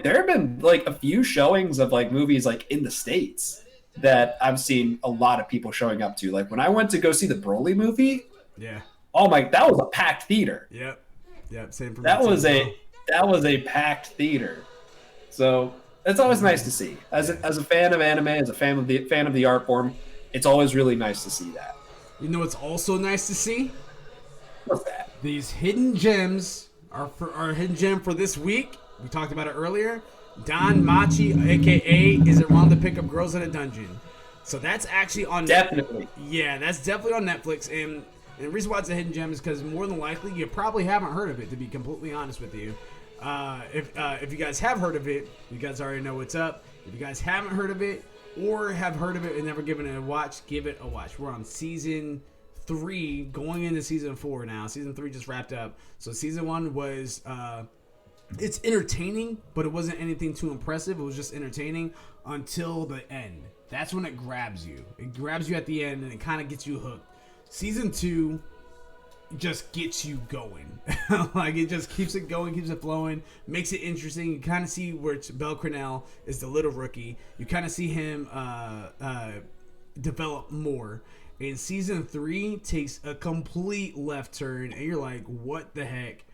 S2: there have been like a few showings of like movies like in the States that I've seen a lot of people showing up to. Like, when I went to go see the Broly movie,
S1: yeah,
S2: that was a packed theater.
S1: Yep, same for me.
S2: That was a packed theater. So it's always nice to see. As a fan of anime, as a fan of the art form, it's always really nice to see that.
S1: You know, it's also nice to see.
S2: What's that?
S1: These hidden gems are our hidden gem for this week. We talked about it earlier. Don Machi, aka Is It Wrong to Pick Up Girls in a Dungeon? So that's actually on
S2: definitely.
S1: Yeah, that's definitely on Netflix. And the reason why it's a hidden gem is because more than likely you probably haven't heard of it. To be completely honest with you, if you guys have heard of it, you guys already know what's up. If you guys haven't heard of it or have heard of it and never given it a watch, give it a watch. We're on season 3, going into season 4 now. Season 3 just wrapped up. So season 1 was. It's entertaining, but it wasn't anything too impressive. It was just entertaining until the end. that's when it grabs you. It grabs you at the end and it kind of gets you hooked. Season 2 just gets you going. Like, it just keeps it going, keeps it flowing, makes it interesting. You kind of see where it's Bel Cornell is the little rookie. You kind of see him develop more. And season 3 takes a complete left turn, and you're like, what the heck?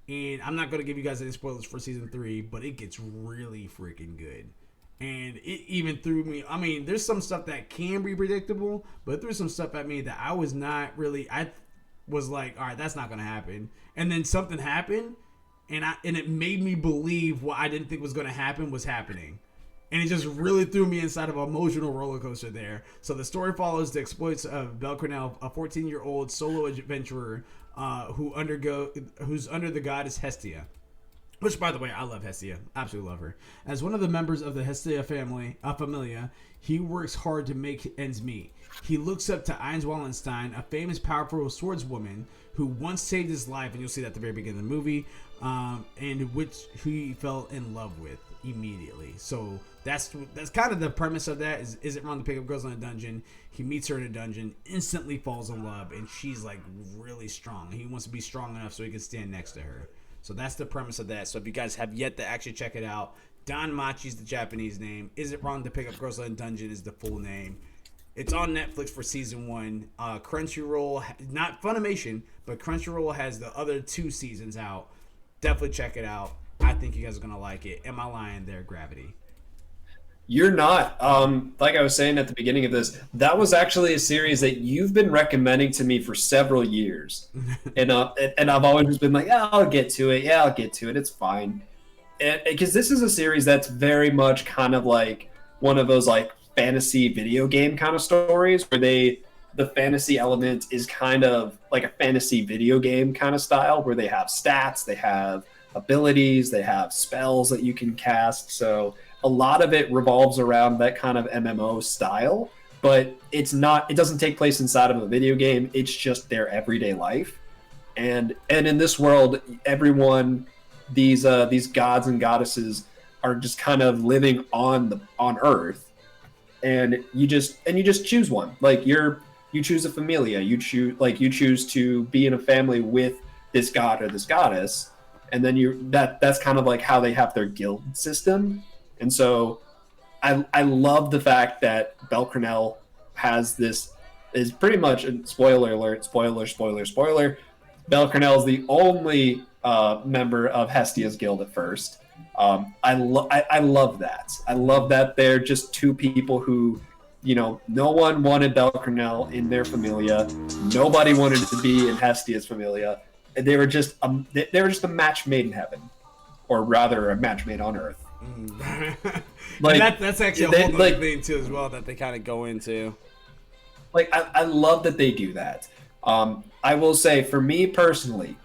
S1: And I'm not going to give you guys any spoilers for season 3, but it gets really freaking good. And it even threw me. I mean, there's some stuff that can be predictable, but it threw some stuff at me that I was not really. I was like, all right, that's not going to happen. And then something happened, and it made me believe what I didn't think was going to happen was happening. And it just really threw me inside of an emotional roller coaster there. So the story follows the exploits of Bel Cornell, a 14-year-old solo adventurer who's under the goddess Hestia. Which, by the way, I love Hestia. Absolutely love her. As one of the members of the Hestia familia, he works hard to make ends meet. He looks up to Ines Wallenstein, a famous, powerful swordswoman who once saved his life, and you'll see that at the very beginning of the movie, and which he fell in love with immediately. So that's kind of the premise of that. Is it wrong to pick up girls in a dungeon? He meets her in a dungeon, instantly falls in love, and she's like really strong. He wants to be strong enough so he can stand next to her. So that's the premise of that. So if you guys have yet to actually check it out, Don Machi is the Japanese name. Is It Wrong to Pick Up Girls in a Dungeon is the full name. It's on Netflix for season 1. Crunchyroll, not Funimation, but Crunchyroll has the other 2 seasons out. Definitely check it out. I think you guys are going to like it. Am I lying there, Gravity?
S2: You're not. Like I was saying at the beginning of this, that was actually a series that you've been recommending to me for several years. and I've always just been like, yeah, I'll get to it. Yeah, I'll get to it. It's fine. Because this is a series that's very much kind of like one of those like fantasy video game kind of stories where the fantasy element is kind of like a fantasy video game kind of style where they have stats, they have abilities, they have spells that you can cast. So a lot of it revolves around that kind of MMO style, but it doesn't take place inside of a video game. It's just their everyday life. And in this world, everyone, these gods and goddesses are just kind of living on Earth. And you just choose one. Like you choose a familia. You choose to be in a family with this god or this goddess. And then that's kind of like how they have their guild system. And so I love the fact that Bel Cornell has this, is pretty much, spoiler alert, spoiler, Bel Cornell is the only member of Hestia's guild at first. I love that. I love that they're just 2 people who, no one wanted Bel Cornell in their familia. Nobody wanted to be in Hestia's familia. They were just a match made in heaven, or rather a match made on Earth.
S1: Like that's actually a whole other thing too as well that they kind of go into.
S2: Like I love that they do that. I will say for me personally,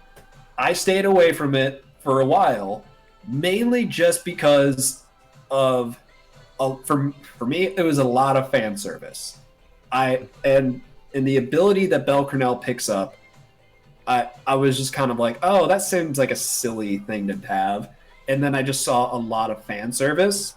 S2: I stayed away from it for a while, mainly just because of for me it was a lot of fan service. And the ability that Bel Cornell picks up, I was just kind of like, oh, that seems like a silly thing to have. And then I just saw a lot of fan service,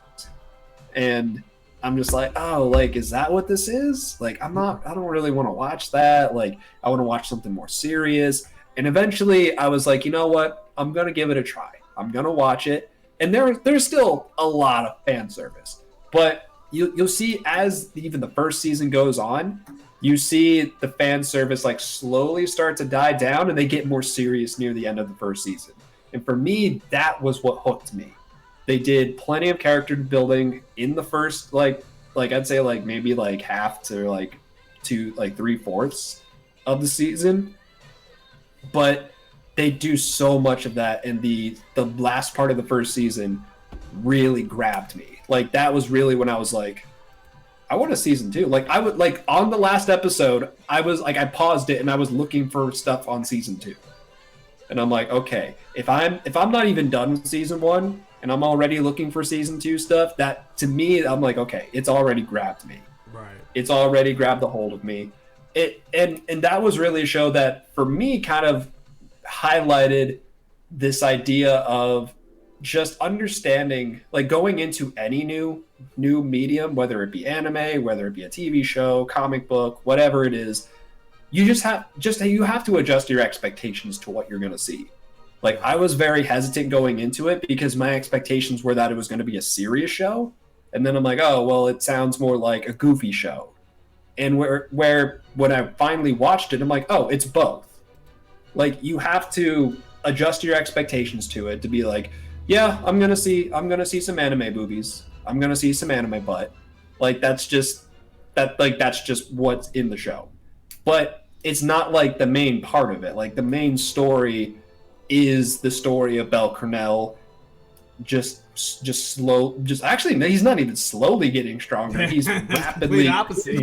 S2: and I'm just like, oh, like, is that what this is? Like, I don't really want to watch that. Like, I want to watch something more serious. And eventually I was like, you know what? I'm going to give it a try. I'm going to watch it. And there's still a lot of fan service, but you'll see as even the first season goes on, you see the fan service like slowly start to die down, and they get more serious near the end of the first season. And for me, that was what hooked me. They did plenty of character building in the first, like I'd say like maybe like half to like 3/4 of the season. But they do so much of that, and the last part of the first season really grabbed me. Like that was really when I was like, I want a season 2. Like I would like on the last episode, I was like I paused it and I was looking for stuff on season 2. And I'm like, okay, if I'm not even done with season 1 and I'm already looking for season 2 stuff, that to me, I'm like, okay, it's already grabbed me.
S1: Right.
S2: It's already grabbed a hold of me. And that was really a show that for me kind of highlighted this idea of just understanding, like going into any new medium, whether it be anime, whether it be a TV show, comic book, whatever it is, you you have to adjust your expectations to what you're going to see. Like I was very hesitant going into it because my expectations were that it was going to be a serious show, and then I'm like, oh well, it sounds more like a goofy show. And where when I finally watched it, I'm like, oh, it's both. Like you have to adjust your expectations to it to be like, yeah, I'm gonna see some anime boobies. I'm gonna see some anime butt. Like that's just what's in the show. But it's not like the main part of it. Like the main story is the story of Bel Cornell actually he's not even slowly getting stronger. He's rapidly
S1: opposite,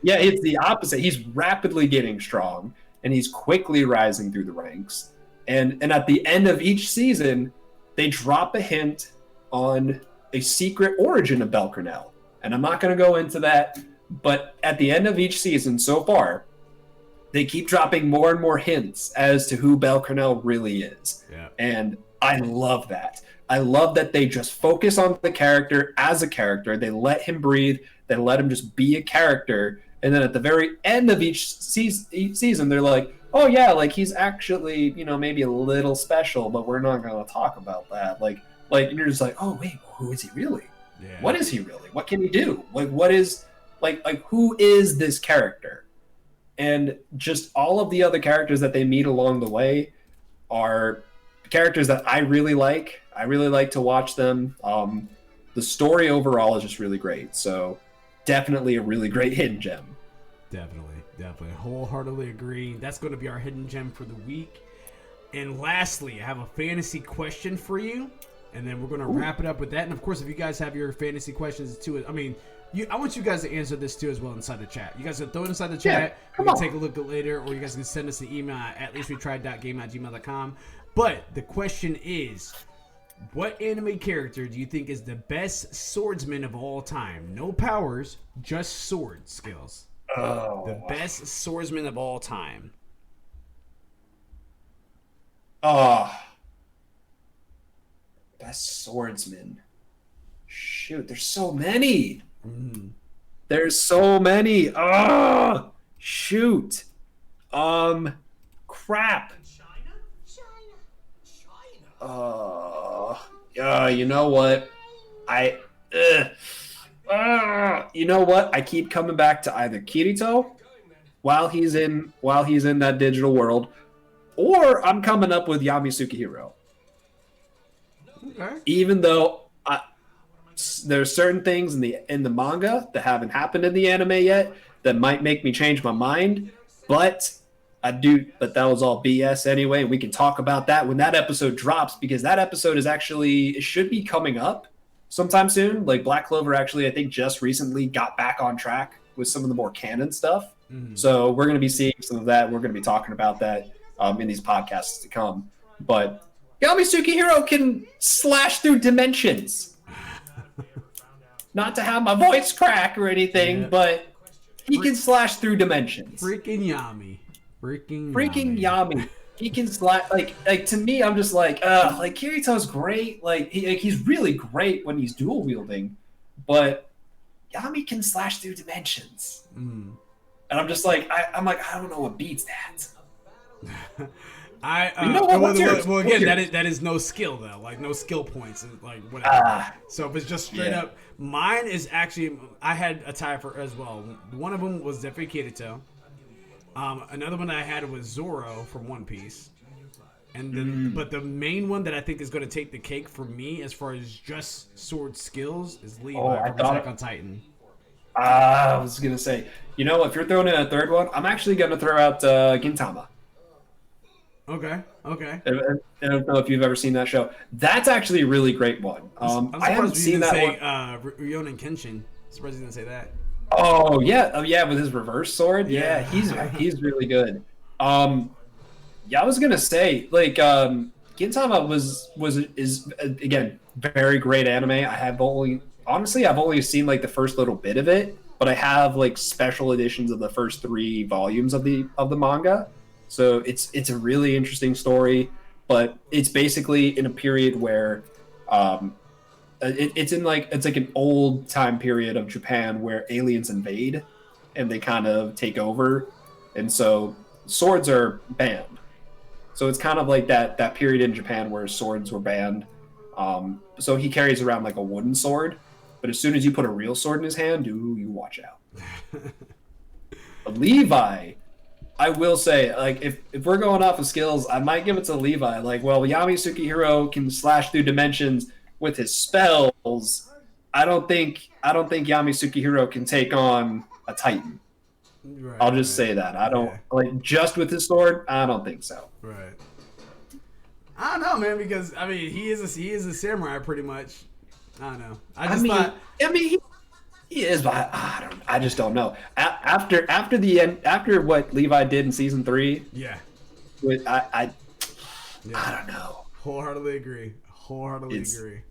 S2: it's the opposite. He's rapidly getting strong and he's quickly rising through the ranks. And at the end of each season, they drop a hint on a secret origin of Bel Cornell. And I'm not going to go into that, but at the end of each season so far, they keep dropping more and more hints as to who Bel Cornell really is.
S1: Yeah.
S2: And I love that. I love that they just focus on the character as a character. They let him breathe. They let him just be a character. And then at the very end of each season, they're like, oh yeah, like he's actually, maybe a little special, but we're not going to talk about that. Like, and you're just like, oh wait, who is he really?
S1: Yeah.
S2: What is he really? What can he do? Like, what is, like who is this character? And just all of the other characters that they meet along the way are characters that I really like. I really like to watch them. The story overall is just really great. So definitely a really great hidden gem.
S1: Definitely. Wholeheartedly agree. That's going to be our hidden gem for the week. And lastly, I have a fantasy question for you. And then we're going to wrap it up with that. And of course, if you guys have your fantasy questions too, I want you guys to answer this too as well inside the chat. You guys can throw it inside the chat. We can take a look at it later, or you guys can send us an email at leastwetried.game@gmail.com. But the question is, what anime character do you think is the best swordsman of all time? No powers, just sword skills.
S2: Oh.
S1: The best swordsman of all time.
S2: Oh. Best swordsman. Shoot, there's so many. There's so many. Oh, shoot. Crap. You know what? You know what? I keep coming back to either Kirito while he's in that digital world, or I'm coming up with Yami Tsukihiro.
S1: Okay.
S2: Even though there's certain things in the manga that haven't happened in the anime yet that might make me change my mind, but that was all BS anyway, and we can talk about that when that episode drops, because that episode it should be coming up sometime soon. Like Black Clover actually, I think, just recently got back on track with some of the more canon stuff. So we're going to be seeing some of that. We're going to be talking about that in these podcasts to come. But Yami Tsukihiro can slash through dimensions. Not to have my voice crack or anything, but he can slash through dimensions.
S1: Freaking Yami.
S2: Freaking Yami. He can slash, like to me, I'm just like Kirito's great. Like he's really great when he's dual wielding, but Yami can slash through dimensions. And I'm just like, I don't know what beats that.
S1: That is no skill though, like no skill points, like whatever. So if it's just straight up, mine is actually, I had a tie for as well. One of them was definitely Kirito. Another one I had was Zoro from One Piece, and then but the main one that I think is going to take the cake for me as far as just sword skills is Levi from Attack on Titan.
S2: I was gonna say, if you're throwing in a third one, I'm actually gonna throw out Gintama.
S1: Okay.
S2: I don't know if you've ever seen that show. That's actually a really great one. I haven't seen that one.
S1: Rurouni Kenshin. Surprised you didn't say that.
S2: Oh yeah, with his reverse sword. Yeah, he's really good. I was gonna say, like, Gintama is again very great anime. I've only seen like the first little bit of it, but I have like special editions of the first 3 volumes of the manga. So it's a really interesting story, but it's basically in a period where Um, it's in like it's like an old time period of Japan where aliens invade and they kind of take over, and so swords are banned. So it's kind of like that period in Japan where swords were banned. So he carries around like a wooden sword, but as soon as you put a real sword in his hand, do you watch out. But Levi, I will say, like if we're going off of skills, I might give it to Levi. Like, well, Yami Sukihiro can slash through dimensions with his spells. I don't think Yami Sukihiro can take on a Titan.
S1: Right,
S2: I'll just say that. I don't like just with his sword. I don't think so.
S1: Right. I don't know, man, because I mean he is a samurai pretty much. I don't know. I thought.
S2: He is, but I just don't know. After what Levi did in season 3,
S1: Yeah.
S2: I don't know.
S1: Wholeheartedly agree. Agree.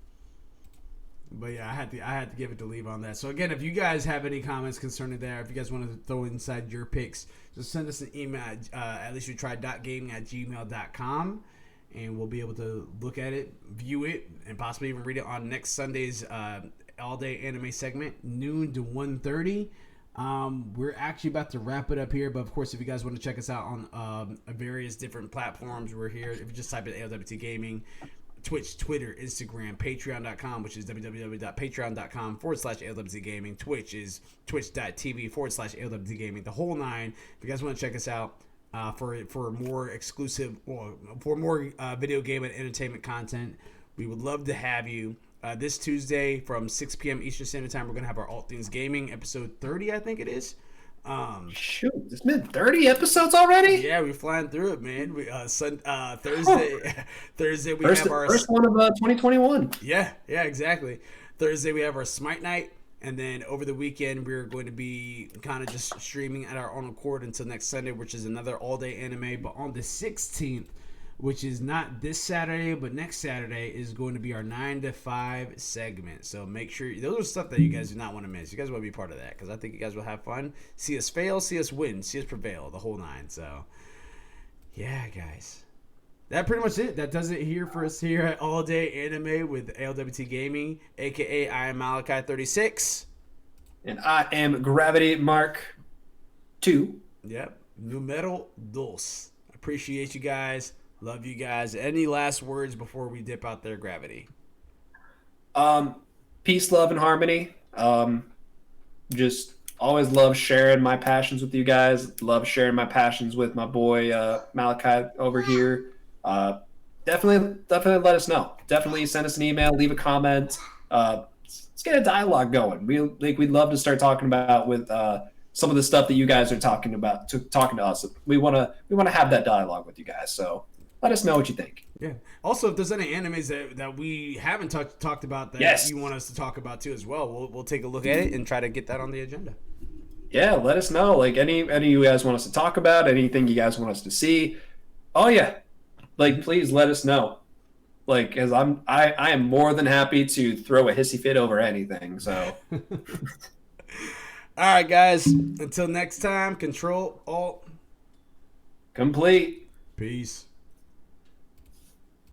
S1: But yeah, I had to give it to Levi on that. So again, if you guys have any comments concerning that, if you guys want to throw inside your picks, just send us an email at least you try.gaming@gmail.com, and we'll be able to look at it, view it, and possibly even read it on next Sunday's all-day anime segment, noon to 1:30. We're actually about to wrap it up here, but of course, if you guys want to check us out on various different platforms, we're here. If you just type in ALWT Gaming, Twitch, Twitter, Instagram, Patreon.com, which is www.patreon.com/ALWT Gaming. Twitch is twitch.tv/ALWT Gaming. The whole nine. If you guys want to check us out for more exclusive, for more video game and entertainment content, we would love to have you. This Tuesday from 6 p.m. Eastern Standard Time, we're going to have our All Things Gaming episode 30, I think it is.
S2: Shoot, it's been 30 episodes already?
S1: Yeah, we're flying through it, man. Thursday, Thursday we have our
S2: first one of 2021.
S1: Yeah, exactly. Thursday we have our Smite Night, and then over the weekend we're going to be kind of just streaming at our own accord until next Sunday, which is another all-day anime. But on the 16th, which is not this Saturday, but next Saturday, is going to be our 9 to 5 segment. So make sure, those are stuff that you guys do not want to miss. You guys want to be part of that, because I think you guys will have fun. See us fail, see us win, see us prevail, the whole nine. So, yeah, guys. That pretty much it. That does it here for us here at All Day Anime with ALWT Gaming, a.k.a. I am Malachai36.
S2: And I am Gravity-Mark 2.
S1: Yep. Numero dos. Appreciate you guys. Love you guys. Any last words before we dip out there, Gravity?
S2: Peace, love, and harmony. Just always love sharing my passions with you guys. Love sharing my passions with my boy Malachi over here. Definitely let us know. Definitely send us an email, leave a comment. Let's get a dialogue going. We'd love to start talking about with some of the stuff that you guys are talking about, talking to us. We want to have that dialogue with you guys. So let us know what you think.
S1: Yeah. Also, if there's any animes that we haven't talked about that you want us to talk about too as well, we'll take a look at it and try to get that on the agenda.
S2: Yeah, let us know. Like any of you guys want us to talk about, anything you guys want us to see. Oh yeah, like please let us know. Like, because I am more than happy to throw a hissy fit over anything. So.
S1: All right, guys. Until next time, Control Alt
S2: Complete.
S1: Peace.